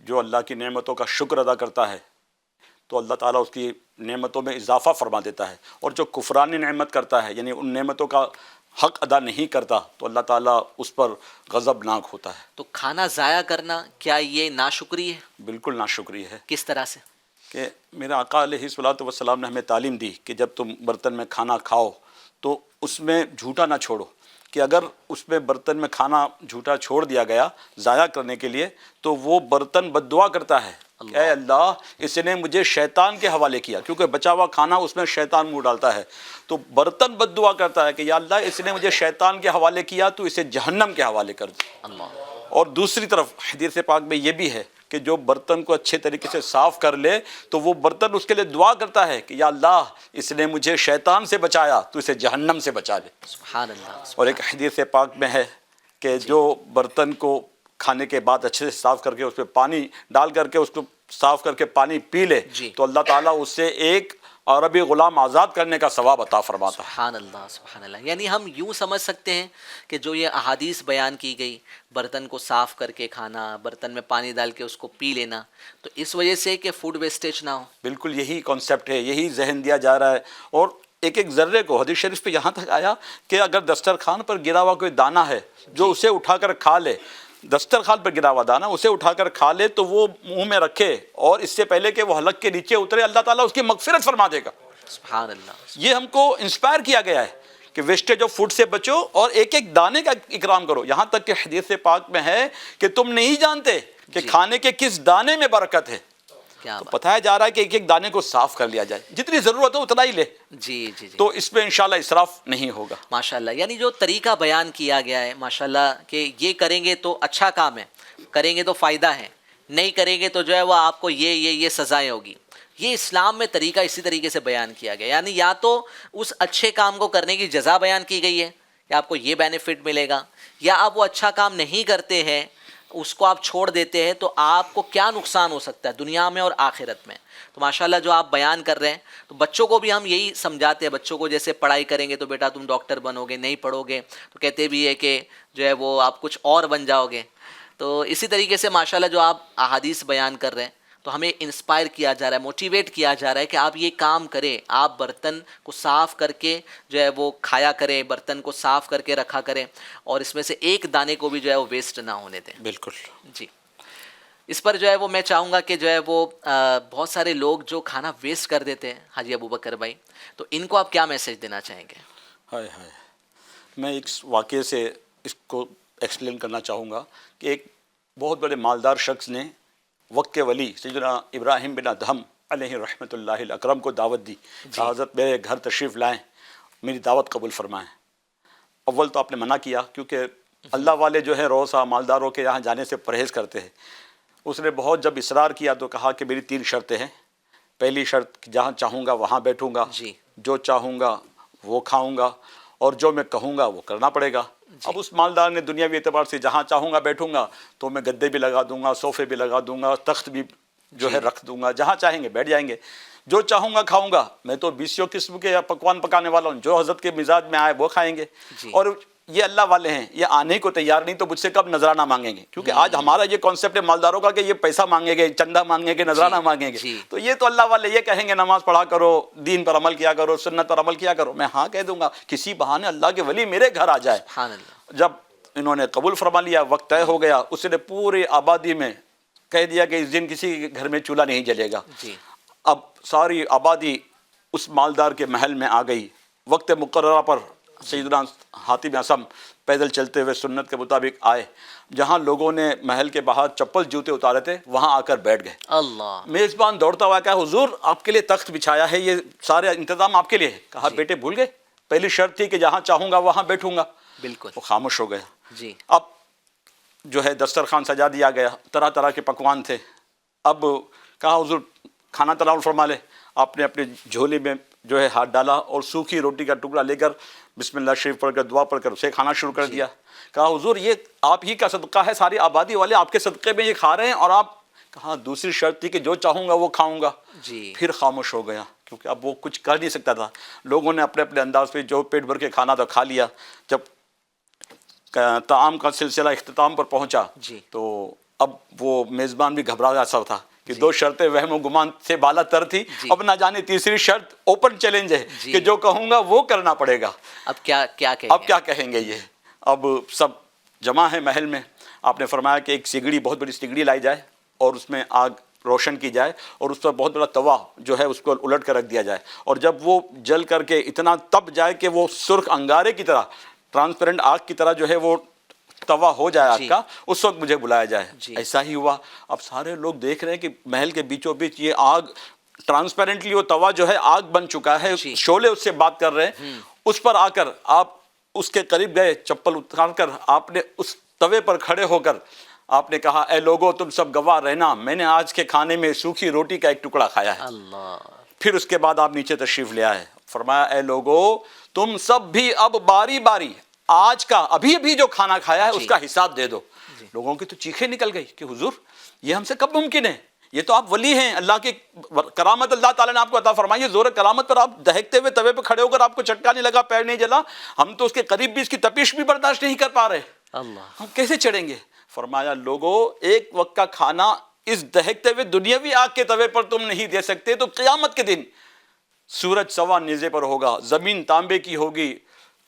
جو اللہ کی نعمتوں کا شکر ادا کرتا ہے تو اللہ تعالیٰ اس کی نعمتوں میں اضافہ فرما دیتا ہے، اور جو کفران نعمت کرتا ہے یعنی ان نعمتوں کا حق ادا نہیں کرتا تو اللہ تعالیٰ اس پر غضبناک ہوتا ہے. تو کھانا ضائع کرنا کیا یہ ناشکری ہے؟ بالکل ناشکری ہے. کس طرح سے؟ کہ میرے آقا علیہ الصلوۃ والسلام نے ہمیں تعلیم دی کہ جب تم برتن میں کھانا کھاؤ تو اس میں جھوٹا نہ چھوڑو، کہ اگر اس میں برتن میں کھانا جھوٹا چھوڑ دیا گیا ضائع کرنے کے لیے تو وہ برتن بد دعا کرتا ہے، اے اللہ اس نے مجھے شیطان کے حوالے کیا، کیونکہ بچا ہوا کھانا اس میں شیطان منہ ڈالتا ہے، تو برتن بد دعا کرتا ہے کہ یا اللہ اس نے مجھے شیطان کے حوالے کیا تو اسے جہنم کے حوالے کر دے. اور دوسری طرف حدیث پاک میں یہ بھی ہے کہ جو برتن کو اچھے طریقے سے صاف کر لے تو وہ برتن اس کے لیے دعا کرتا ہے کہ یا اللہ اس نے مجھے شیطان سے بچایا تو اسے جہنم سے بچا لے. سبحان اللہ. اور ایک حدیث پاک میں ہے کہ جو برتن کو کھانے کے بعد اچھے سے صاف کر کے اس پہ پانی ڈال کر کے اس کو صاف کر کے پانی پی لے تو اللہ تعالیٰ اس سے ایک عربی غلام آزاد کرنے کا ثواب عطا فرماتا ہے. سبحان اللہ سبحان اللہ. یعنی ہم یوں سمجھ سکتے ہیں کہ جو یہ احادیث بیان کی گئی، برتن کو صاف کر کے کھانا، برتن میں پانی ڈال کے اس کو پی لینا، تو اس وجہ سے کہ فوڈ ویسٹیج نہ ہو. بالکل یہی کانسیپٹ ہے، یہی ذہن دیا جا رہا ہے. اور ایک ایک ذرے کو حدیث شریف پہ یہاں تک آیا کہ اگر دسترخوان پر گرا ہوا کوئی دانہ ہے جو اسے اٹھا کر کھا لے، دسترخوان پر گرا ہوا دانہ اسے اٹھا کر کھا لے تو وہ منہ میں رکھے اور اس سے پہلے کہ وہ حلق کے نیچے اترے اللہ تعالیٰ اس کی مغفرت فرما دے گا. سبحان اللہ. یہ ہم کو انسپائر کیا گیا ہے کہ ویسٹیج آف فوڈ سے بچو اور ایک ایک دانے کا اکرام کرو. یہاں تک کہ حدیث پاک میں ہے کہ تم نہیں جانتے کہ کھانے کے کس دانے میں برکت ہے. تو بتایا جا رہا ہے کہ ایک ایک دانے کو صاف کر لیا جائے، جتنی ضرورت ہو اتنا ہی لے. جی جی جی. تو اس میں انشاءاللہ اسراف نہیں ہوگا. ماشاءاللہ. یعنی جو طریقہ بیان کیا گیا ہے ماشاءاللہ کہ یہ کریں گے تو اچھا کام ہے، کریں گے تو فائدہ ہے, نہیں کریں گے تو جو ہے وہ آپ کو یہ سزائیں ہوگی. یہ اسلام میں طریقہ اسی طریقے سے بیان کیا گیا, یعنی یا تو اس اچھے کام کو کرنے کی جزا بیان کی گئی ہے کہ آپ کو یہ بینیفٹ ملے گا, یا آپ وہ اچھا کام نہیں کرتے ہیں, اس کو آپ چھوڑ دیتے ہیں, تو آپ کو کیا نقصان ہو سکتا ہے دنیا میں اور آخرت میں. تو ماشاءاللہ جو آپ بیان کر رہے ہیں, تو بچوں کو بھی ہم یہی سمجھاتے ہیں. بچوں کو جیسے پڑھائی کریں گے تو بیٹا تم ڈاکٹر بنو گے, نہیں پڑھو گے تو کہتے بھی ہے کہ جو ہے وہ آپ کچھ اور بن جاؤ گے. تو اسی طریقے سے ماشاءاللہ جو آپ احادیث بیان کر رہے ہیں, تو ہمیں انسپائر کیا جا رہا ہے, موٹیویٹ کیا جا رہا ہے کہ آپ یہ کام کریں, آپ برتن کو صاف کر کے جو ہے وہ کھایا کریں, برتن کو صاف کر کے رکھا کریں, اور اس میں سے ایک دانے کو بھی جو ہے وہ ویسٹ نہ ہونے دیں. بالکل. جی, اس پر جو ہے وہ میں چاہوں گا کہ جو ہے وہ بہت سارے لوگ جو کھانا ویسٹ کر دیتے ہیں, حاجی ابوبکر بھائی, تو ان کو آپ کیا میسج دینا چاہیں گے؟ ہائے ہائے, میں ایک واقعے سے اس کو ایکسپلین کرنا چاہوں گا کہ ایک بہت بڑے مالدار شخص نے وقت کے ولی سیدنا ابراہیم بن ادہم علیہ رحمۃ اللہ الاکرم کو دعوت دی کہ حضرت میرے گھر تشریف لائیں, میری دعوت قبول فرمائیں. اول تو آپ نے منع کیا کیونکہ اللہ والے جو ہے روزہ مالداروں کے یہاں جانے سے پرہیز کرتے ہیں. اس نے بہت جب اصرار کیا تو کہا کہ میری 3 شرطیں ہیں. پہلی شرط کہ جہاں چاہوں گا وہاں بیٹھوں گا, جو چاہوں گا وہ کھاؤں گا, اور جو میں کہوں گا وہ کرنا پڑے گا. اب اس مالدار نے دنیاوی اعتبار سے جہاں چاہوں گا بیٹھوں گا تو میں گدے بھی لگا دوں گا, صوفے بھی لگا دوں گا, تخت بھی جو ہے رکھ دوں گا, جہاں چاہیں گے بیٹھ جائیں گے. جو چاہوں گا کھاؤں گا, میں تو 20 قسم کے پکوان پکانے والا ہوں, جو حضرت کے مزاج میں آئے وہ کھائیں گے. اور یہ اللہ والے ہیں, یہ آنے کو تیار نہیں تو مجھ سے کب نذرانہ مانگیں گے, کیونکہ آج ہمارا یہ کانسیپٹ ہے مالداروں کا کہ یہ پیسہ مانگیں گے, چندہ مانگیں گے, نذرانہ مانگیں گے. تو یہ تو اللہ والے یہ کہیں گے نماز پڑھا کرو, دین پر عمل کیا کرو, سنت پر عمل کیا کرو. میں ہاں کہہ دوں گا, کسی بہانے اللہ کے ولی میرے گھر آ جائے. جب انہوں نے قبول فرما لیا, وقت طے ہو گیا, اس نے پوری آبادی میں کہہ دیا کہ اس دن کسی کے گھر میں چولہا نہیں جلے گا. اب ساری آبادی اس مالدار کے محل میں آ گئی. وقت مقررہ پر سیدنا حاتم اعصم پیدل چلتے ہوئے سنت کے مطابق آئے. جہاں لوگوں نے محل کے باہر چپل جوتے اتارے تھے وہاں آ کر بیٹھ گئے. اللہ, میزبان دوڑتا ہوا کہا حضور آپ کے لیے تخت بچھایا ہے, یہ سارے انتظام آپ کے لیے. کہا بیٹے بھول گئے, پہلی شرط تھی کہ جہاں چاہوں گا وہاں بیٹھوں گا. بالکل. وہ خاموش ہو گیا. اب جو ہے دسترخوان سجا دیا گیا, طرح طرح کے پکوان تھے. اب کہا حضور کھانا تناول فرما لے. آپ نے اپنے جھولی میں جو ہے ہاتھ ڈالا اور سوکھی روٹی کا ٹکڑا لے کر بسم اللہ شریف پڑھ کر دعا پڑھ کر اسے کھانا شروع کر دیا. کہا حضور یہ آپ ہی کا صدقہ ہے, ساری آبادی والے آپ کے صدقے میں یہ کھا رہے ہیں, اور آپ. کہا دوسری شرط تھی کہ جو چاہوں گا وہ کھاؤں گا. پھر خاموش ہو گیا کیونکہ اب وہ کچھ کر نہیں سکتا تھا. لوگوں نے اپنے اپنے انداز پہ جو پیٹ بھر کے کھانا تھا کھا لیا. جب طعام کا سلسلہ اختتام پر پہنچا تو اب وہ میزبان بھی گھبرایا سا تھا کہ 2 شرطیں وہم و گمان سے بالا تر تھی. اب نہ جانے تیسری شرط اوپن چیلنج ہے کہ جو کہوں گا وہ کرنا پڑے گا. اب کیا کہیں گے یہ. اب سب جمع ہے محل میں. آپ نے فرمایا کہ ایک سگڑی, بہت بڑی سگڑی لائی جائے اور اس میں آگ روشن کی جائے, اور اس پر بہت بڑا توا جو ہے اس کو الٹ کر رکھ دیا جائے, اور جب وہ جل کر کے اتنا تپ جائے کہ وہ سرخ انگارے کی طرح, ٹرانسپیرنٹ آگ کی طرح جو ہے وہ توا ہو جائے آگ کا, اس وقت مجھے بلایا جائے. ایسا ہی ہوا. اب سارے لوگ دیکھ رہے ہیں کہ محل کے بیچوں بیچ یہ آگ ٹرانسپیرنٹلی, وہ توا جو ہے آگ بن چکا ہے, شعلے اس سے بات کر رہے ہیں. اس پر آ کر آپ اس کے قریب گئے, چپل اتار کر آپ نے اس توے پر کھڑے ہو کر آپ نے کہا اے لوگو تم سب گواہ رہنا, میں نے آج کے کھانے میں سوکھی روٹی کا ایک ٹکڑا کھایا ہے. پھر اس کے بعد آپ نیچے تشریف لے آئے. فرمایا اے لوگو تم سب بھی اب باری باری آج کا ابھی ابھی جو کھانا کھایا ہے اس کا حساب دے دو. لوگوں کی تو چیخیں نکل گئی کہ حضور یہ ہم سے کب ممکن ہے, یہ تو آپ ولی ہیں, اللہ کی کرامت اللہ تعالیٰ نے آپ کو عطا فرمائی ہے. زور کرامت پر آپ دہکتے ہوئے توے پہ کھڑے ہو کر آپ کو چٹکا نہیں لگا, پیر نہیں جلا, ہم تو اس کے قریب بھی اس کی تپش بھی برداشت نہیں کر پا رہے, ہم کیسے چڑھیں گے. فرمایا لوگو ایک وقت کا کھانا اس دہکتے ہوئے دنیاوی آگ کے توے پر تم نہیں دے سکتے تو قیامت کے دن سورج سوا نیزے پر ہوگا, زمین تانبے کی ہوگی,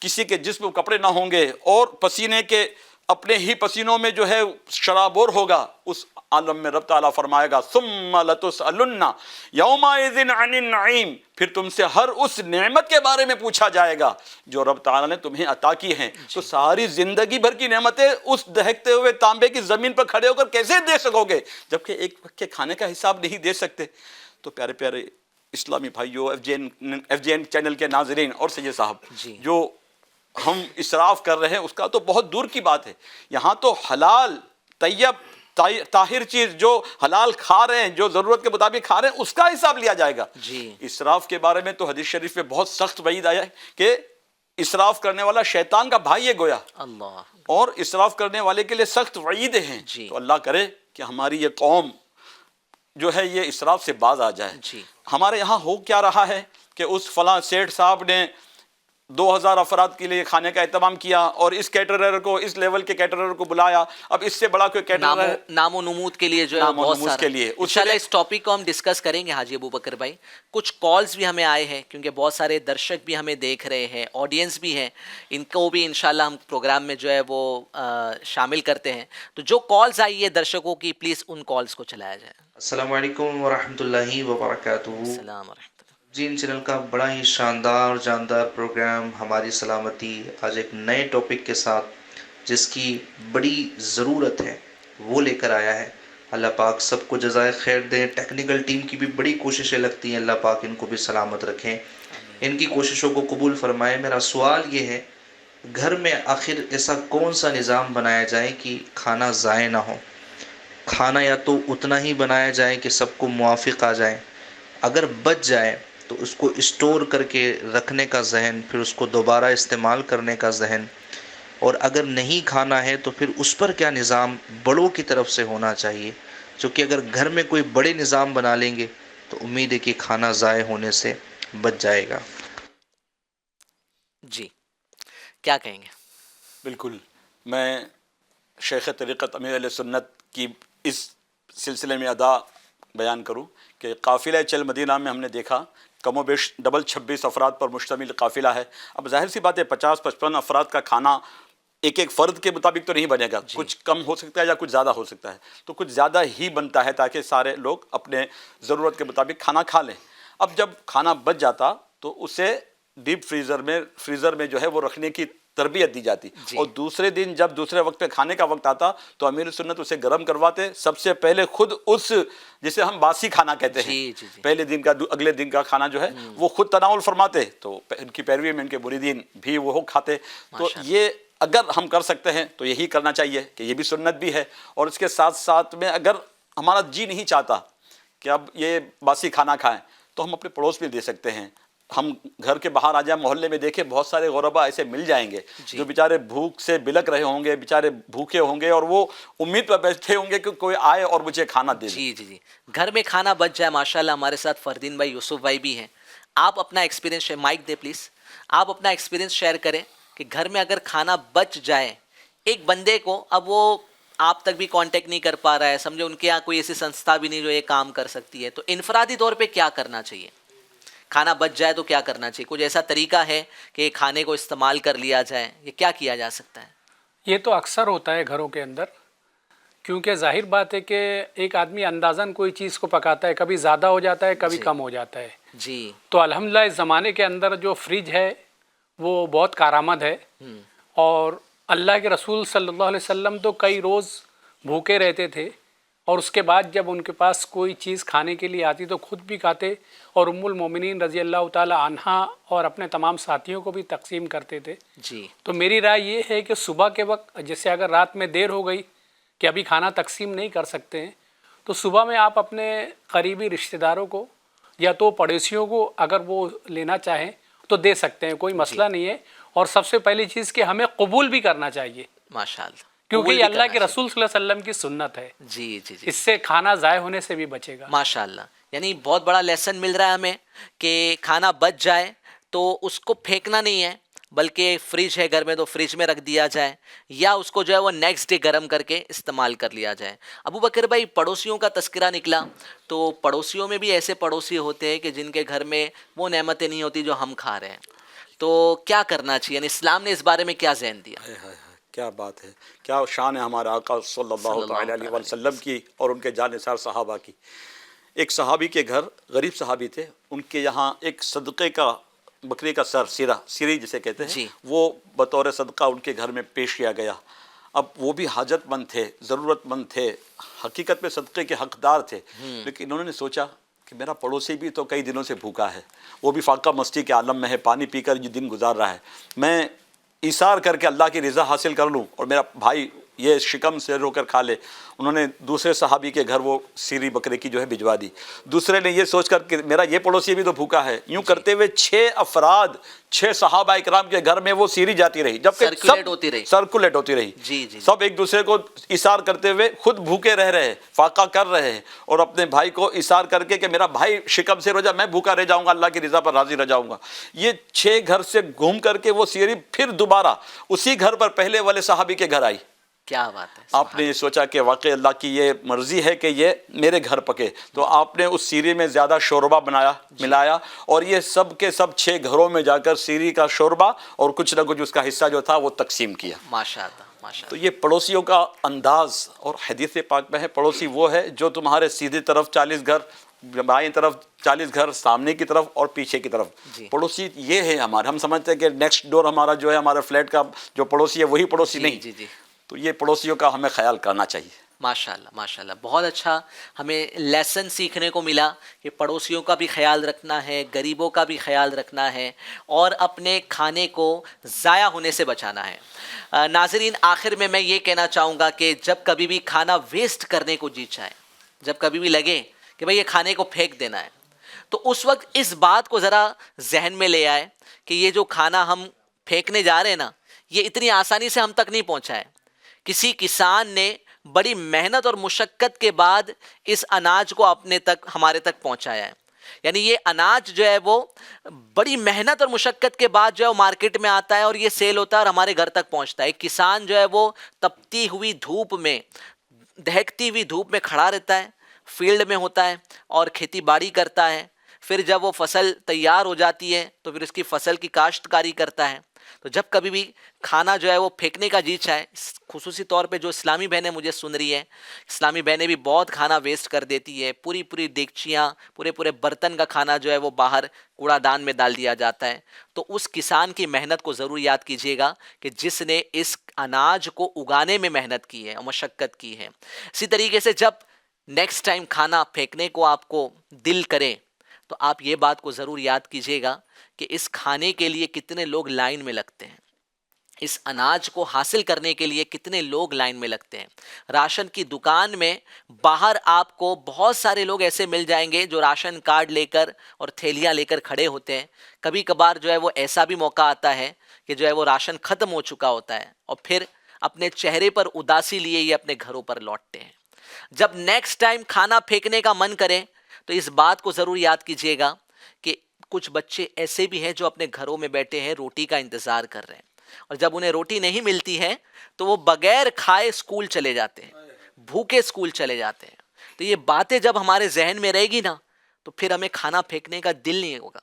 کسی کے جسم کپڑے نہ ہوں گے, اور پسینے کے اپنے ہی پسینوں میں جو ہے شرابور ہوگا. اس عالم میں رب تعالیٰ فرمائے گا ثم لتسألن یومئذ عن النعیم, پھر تم سے ہر اس نعمت کے بارے میں پوچھا جائے گا جو رب تعالیٰ نے تمہیں عطا کی ہیں. تو ساری زندگی بھر کی نعمتیں اس دہکتے ہوئے تانبے کی زمین پر کھڑے ہو کر کیسے دے سکو گے جبکہ ایک وقت کے کھانے کا حساب نہیں دے سکتے. تو پیارے پیارے اسلامی بھائیوں, ایف جی این چینل کے ناظرین اور سید صاحب, جو ہم اسراف کر رہے ہیں اس کا تو بہت دور کی بات ہے. یہاں تو حلال طیب طاہر چیز جو حلال کھا رہے ہیں, جو ضرورت کے مطابق کھا رہے ہیں, اس کا حساب لیا جائے گا. اسراف کے بارے میں تو حدیث شریف میں بہت سخت وعید آیا ہے کہ اسراف کرنے والا شیطان کا بھائی ہے گویا, اور اسراف کرنے والے کے لیے سخت وعیدیں ہیں. تو اللہ کرے کہ ہماری یہ قوم جو ہے یہ اسراف سے باز آ جائے. ہمارے یہاں ہو کیا رہا ہے کہ اس فلاں سیٹھ صاحب نے 2000 افراد کے لیے کھانے کا اہتمام کیا اور اس کیٹرر کو, اس لیول کے کیٹرر کو بلایا. اب اس سے بڑا کوئی کیٹرر نام و نمود کے لیے جو ہے بہت سارا کے لیے انشاءاللہ اس ٹاپک کو ہم ڈسکس کریں گے حاجی ابوبکر بھائی. کچھ کالز بھی ہمیں آئے ہیں کیونکہ بہت سارے درشک بھی ہمیں دیکھ رہے ہیں, آڈینس بھی ہیں, ان کو بھی انشاءاللہ ہم پروگرام میں جو ہے وہ شامل کرتے ہیں. تو جو کالز آئی ہے درشکوں کی, پلیز ان کالز کو چلایا جائے. السلام علیکم ورحمۃ اللہ وبرکاتہ. السلام ورحمۃ اللہ. جی, ان چینل کا بڑا ہی شاندار اور جاندار پروگرام ہماری سلامتی آج ایک نئے ٹاپک کے ساتھ جس کی بڑی ضرورت ہے وہ لے کر آیا ہے. اللہ پاک سب کو جزائے خیر دیں. ٹیکنیکل ٹیم کی بھی بڑی کوششیں لگتی ہیں, اللہ پاک ان کو بھی سلامت رکھیں, ان کی کوششوں کو قبول فرمائے. میرا سوال یہ ہے, گھر میں آخر ایسا کون سا نظام بنایا جائے کہ کھانا ضائع نہ ہو. کھانا یا تو اتنا ہی بنایا جائے کہ سب کو موافق آ جائے, اگر بچ جائے تو اس کو اسٹور کر کے رکھنے کا ذہن, پھر اس کو دوبارہ استعمال کرنے کا ذہن, اور اگر نہیں کھانا ہے تو پھر اس پر کیا نظام بڑوں کی طرف سے ہونا چاہیے. چونکہ اگر گھر میں کوئی بڑے نظام بنا لیں گے تو امید ہے کہ کھانا ضائع ہونے سے بچ جائے گا. جی کیا کہیں گے؟ بالکل, میں شیخ طریقت امیر علیہ سنت کی اس سلسلے میں ادا بیان کروں کہ قافلہ چل مدینہ میں ہم نے دیکھا کم و بیش ڈبل 26 افراد پر مشتمل قافلہ ہے. اب ظاہر سی بات ہے 50-55 افراد کا کھانا ایک ایک فرد کے مطابق تو نہیں بنے گا, کچھ کم ہو سکتا ہے یا کچھ زیادہ ہو سکتا ہے, تو کچھ زیادہ ہی بنتا ہے تاکہ سارے لوگ اپنے ضرورت کے مطابق کھانا کھا لیں. اب جب کھانا بچ جاتا تو اسے ڈیپ فریزر میں جو ہے وہ رکھنے کی تربیت دی جاتی, اور دوسرے دن جب دوسرے وقت پہ کھانے کا وقت آتا تو امیر سنت اسے گرم کرواتے. سب سے پہلے خود اس جسے ہم باسی کھانا کہتے ہیں, پہلے دن کا اگلے دن کا کھانا جو ہے وہ خود تناول فرماتے, تو ان کی پیروی میں ان کے مریدین بھی وہ کھاتے. تو یہ اگر ہم کر سکتے ہیں تو یہی کرنا چاہیے کہ یہ بھی سنت بھی ہے. اور اس کے ساتھ ساتھ میں اگر ہمارا جی نہیں چاہتا کہ اب یہ باسی کھانا کھائیں تو ہم اپنے پڑوس میں دے سکتے ہیں. ہم گھر کے باہر آ جائیں, محلے میں دیکھیں بہت سارے غربا ایسے مل جائیں گے جو بیچارے بھوک سے بلک رہے ہوں گے, بیچارے بھوکے ہوں گے, اور وہ امید پر بیٹھے ہوں گے کہ کوئی آئے اور مجھے کھانا دے. جی گھر میں کھانا بچ جائے. ماشاءاللہ ہمارے ساتھ فردین بھائی, یوسف بھائی بھی ہیں. آپ اپنا experience share, mic they please, آپ اپنا ایکسپیرینس شیئر کریں کہ گھر میں اگر کھانا بچ جائے ایک بندے کو, اب وہ آپ تک بھی کانٹیکٹ نہیں کر پا رہا ہے, سمجھے ان کے یہاں کوئی ایسی سنستھا بھی نہیں جو یہ کام کر سکتی ہے, تو انفرادی طور پہ کیا کرنا چاہیے؟ کھانا بچ جائے تو کیا کرنا چاہیے؟ کچھ ایسا طریقہ ہے کہ کھانے کو استعمال کر لیا جائے, یہ کیا کیا جا سکتا ہے؟ یہ تو اکثر ہوتا ہے گھروں کے اندر, کیونکہ ظاہر بات ہے کہ ایک آدمی اندازاً کوئی چیز کو پکاتا ہے, کبھی زیادہ ہو جاتا ہے, کبھی کم ہو جاتا ہے. جی تو الحمدللہ اس زمانے کے اندر جو فریج ہے وہ بہت کارآمد ہے, اور اللہ کے رسول صلی اللہ علیہ وسلم تو کئی روز بھوکے رہتے تھے, اور اس کے بعد جب ان کے پاس کوئی چیز کھانے کے لیے آتی تو خود بھی کھاتے, اور ام المومنین رضی اللہ تعالی عنہا اور اپنے تمام ساتھیوں کو بھی تقسیم کرتے تھے. جی تو میری رائے یہ ہے کہ صبح کے وقت, جیسے اگر رات میں دیر ہو گئی کہ ابھی کھانا تقسیم نہیں کر سکتے ہیں, تو صبح میں آپ اپنے قریبی رشتہ داروں کو یا تو پڑوسیوں کو اگر وہ لینا چاہیں تو دے سکتے ہیں, کوئی مسئلہ نہیں ہے. اور سب سے پہلی چیز کہ ہمیں قبول بھی کرنا چاہیے, ماشاءاللہ, کیونکہ یہ اللہ کے رسول صلی اللہ علیہ وسلم کی سنت ہے. جی اس سے کھانا ضائع ہونے سے بھی بچے گا. ماشاءاللہ, یعنی بہت بڑا لیسن مل رہا ہے ہمیں کہ کھانا بچ جائے تو اس کو پھینکنا نہیں ہے, بلکہ فریج ہے گھر میں تو فریج میں رکھ دیا جائے, یا اس کو جو ہے وہ نیکسٹ ڈے گرم کر کے استعمال کر لیا جائے. ابو بکر بھائی, پڑوسیوں کا تذکرہ نکلا, تو پڑوسیوں میں بھی ایسے پڑوسی ہوتے ہیں کہ جن کے گھر میں وہ نعمتیں نہیں ہوتی جو ہم کھا رہے ہیں, تو کیا کرنا چاہیے؟ یعنی اسلام نے اس بارے میں کیا ذہن دیا؟ کیا بات ہے, کیا شان ہے ہمارے آقا صلی اللہ تعالی علیہ وسلم کی اور ان کے جانثار صحابہ کی. ایک صحابی کے گھر, غریب صحابی تھے, ان کے یہاں ایک صدقے کا بکری کا سر, سیری جسے کہتے ہیں, وہ بطور صدقہ ان کے گھر میں پیش کیا گیا. اب وہ بھی حاجت مند تھے, ضرورت مند تھے, حقیقت میں صدقے کے حقدار تھے, لیکن انہوں نے سوچا کہ میرا پڑوسی بھی تو کئی دنوں سے بھوکا ہے, وہ بھی فاقہ مستی کے عالم میں ہے, پانی پی کر یہ دن گزار رہا ہے, میں ایثار کر کے اللہ کی رضا حاصل کر لوں اور میرا بھائی یہ شکم سے رو کر کھا لے. انہوں نے دوسرے صحابی کے گھر وہ سیری بکرے کی جو ہے بھجوا دی. دوسرے نے یہ سوچ کر کہ میرا یہ پڑوسی بھی تو بھوکا ہے. یوں کرتے ہوئے 6 افراد 6 صحابہ اکرام کے گھر میں وہ سیری جاتی رہی, جبکہ سرکولیٹ ہوتی رہی. سب ایک دوسرے کو اثار کرتے ہوئے خود بھوکے رہ رہے, فاقہ کر رہے ہیں, اور اپنے بھائی کو اثار کر کے کہ میرا بھائی شکم سے رو جا, میں بھوکا رہ جاؤں گا, اللہ کی رضا پر راضی رہ جاؤں گا. یہ 6 گھر سے گھوم کر کے وہ سیری پھر دوبارہ اسی گھر پر پہلے والے صحابی کے گھر آئی. کیا بات ہے. آپ نے یہ سوچا کہ واقعی اللہ کی یہ مرضی ہے کہ یہ میرے گھر پکے, تو آپ نے اس سیری میں زیادہ شوربہ بنایا, ملایا, اور یہ سب کے سب 6 گھروں میں جا کر سیری کا شوربہ اور کچھ نہ کچھ اس کا حصہ جو تھا وہ تقسیم کیا. ماشاءاللہ ماشاءاللہ. تو یہ پڑوسیوں کا انداز, اور حدیث پاک میں ہے پڑوسی وہ ہے جو تمہارے سیدھی طرف 40 گھر, بائیں طرف 40 گھر, سامنے کی طرف اور پیچھے کی طرف. پڑوسی یہ ہے ہمارے. ہم سمجھتے ہیں کہ نیکسٹ ڈور ہمارا جو ہے, ہمارے فلیٹ کا جو پڑوسی ہے وہی پڑوسی نہیں. تو یہ پڑوسیوں کا ہمیں خیال کرنا چاہیے. ماشاءاللہ ماشاءاللہ. بہت اچھا ہمیں لیسن سیکھنے کو ملا کہ پڑوسیوں کا بھی خیال رکھنا ہے, غریبوں کا بھی خیال رکھنا ہے, اور اپنے کھانے کو ضائع ہونے سے بچانا ہے. ناظرین, آخر میں یہ کہنا چاہوں گا کہ جب کبھی بھی کھانا ویسٹ کرنے کو جی چاہے, جب کبھی بھی لگے کہ بھئی یہ کھانے کو پھینک دینا ہے, تو اس وقت اس بات کو ذرا ذہن میں لے آئے کہ یہ جو کھانا ہم پھینکنے جا رہے ہیں نا, یہ اتنی آسانی سے ہم تک نہیں پہنچا ہے. کسی کسان نے بڑی محنت اور مشقت کے بعد اس اناج کو ہمارے تک پہنچایا ہے. یعنی یہ اناج جو ہے وہ بڑی محنت اور مشقت کے بعد جو ہے وہ مارکیٹ میں آتا ہے اور یہ سیل ہوتا ہے اور ہمارے گھر تک پہنچتا ہے. ایک کسان جو ہے وہ تپتی ہوئی دھوپ میں, دہکتی ہوئی دھوپ میں کھڑا رہتا ہے, فیلڈ میں ہوتا ہے اور کھیتی باڑی کرتا ہے. پھر جب وہ فصل تیار ہو جاتی ہے تو پھر اس کی فصل کی کاشتکاری کرتا ہے. تو جب کبھی بھی کھانا جو ہے وہ پھینکنے کا جی چاہے, خصوصی طور پہ جو اسلامی بہنیں مجھے سن رہی ہیں, اسلامی بہنیں بھی بہت کھانا ویسٹ کر دیتی ہے. پوری دیگچیاں, پورے برتن کا کھانا جو ہے وہ باہر کوڑا دان میں ڈال دیا جاتا ہے. تو اس کسان کی محنت کو ضرور یاد کیجیے گا کہ جس نے اس اناج کو اگانے میں محنت کی ہے اور مشقت کی ہے. اسی طریقے سے جب نیکسٹ ٹائم کھانا پھینکنے کو آپ کو دل کرے تو آپ یہ بات کو ضرور یاد کیجیے گا کہ اس کھانے کے لیے کتنے لوگ لائن میں لگتے ہیں, اس اناج کو حاصل کرنے کے لیے کتنے لوگ لائن میں لگتے ہیں. راشن کی دکان میں باہر آپ کو بہت سارے لوگ ایسے مل جائیں گے جو راشن کارڈ لے کر اور تھیلیاں لے کر کھڑے ہوتے ہیں. کبھی کبھار جو ہے وہ ایسا بھی موقع آتا ہے کہ جو ہے وہ راشن ختم ہو چکا ہوتا ہے اور پھر اپنے چہرے پر اداسی لیے یہ اپنے گھروں پر لوٹتے ہیں. جب نیکسٹ ٹائم کھانا پھینکنے کا من کرے تو اس بات کو ضرور یاد کیجیے گا کہ کچھ بچے ایسے بھی ہیں جو اپنے گھروں میں بیٹھے ہیں, روٹی کا انتظار کر رہے ہیں, اور جب انہیں روٹی نہیں ملتی ہے تو وہ بغیر کھائے اسکول چلے جاتے ہیں, بھوکے اسکول چلے جاتے ہیں. تو یہ باتیں جب ہمارے ذہن میں رہے گی نا تو پھر ہمیں کھانا پھینکنے کا دل نہیں ہوگا.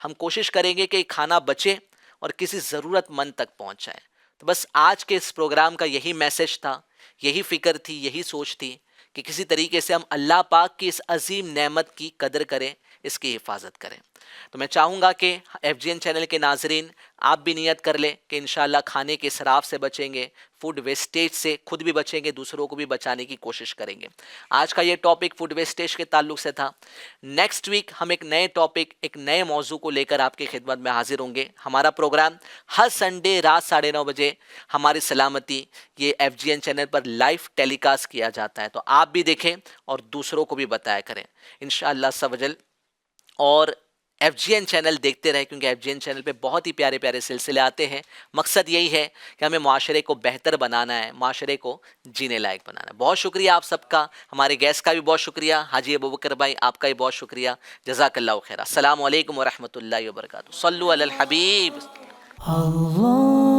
ہم کوشش کریں گے کہ کھانا بچے اور کسی ضرورت مند تک پہنچ جائے. تو بس آج کے اس پروگرام کا یہی میسج تھا, یہی فکر تھی, یہی سوچ تھی کہ کسی طریقے سے ہم اللہ پاک کی اس عظیم نعمت کی قدر کریں, اس کی حفاظت کریں. تو میں چاہوں گا کہ FGN چینل کے ناظرین آپ بھی نیت کر لیں کہ انشاءاللہ کھانے کے اسراف سے بچیں گے, فوڈ ویسٹیج سے خود بھی بچیں گے, دوسروں کو بھی بچانے کی کوشش کریں گے. آج کا یہ ٹاپک فوڈ ویسٹیج کے تعلق سے تھا. نیکسٹ ویک ہم ایک نئے ٹاپک, ایک نئے موضوع کو لے کر آپ کی خدمت میں حاضر ہوں گے. ہمارا پروگرام ہر سنڈے رات 9:30 بجے ہماری سلامتی یہ FGN چینل پر لائیو ٹیلی کاسٹ کیا جاتا ہے. تو آپ بھی دیکھیں اور دوسروں کو بھی بتایا کریں انشاءاللہ سوجل. اور FGN چینل دیکھتے رہے کیونکہ FGN چینل پہ بہت ہی پیارے پیارے سلسلے آتے ہیں. مقصد یہی ہے کہ ہمیں معاشرے کو بہتر بنانا ہے, معاشرے کو جینے لائق بنانا ہے. بہت شکریہ آپ سب کا, ہمارے گیسٹ کا بھی بہت شکریہ, حاجی ابوبکر بھائی آپ کا بھی بہت شکریہ. جزاک اللہ خیر. السلام علیکم ورحمۃ اللہ وبرکاتہ. صلو علی الحبیب. اللہ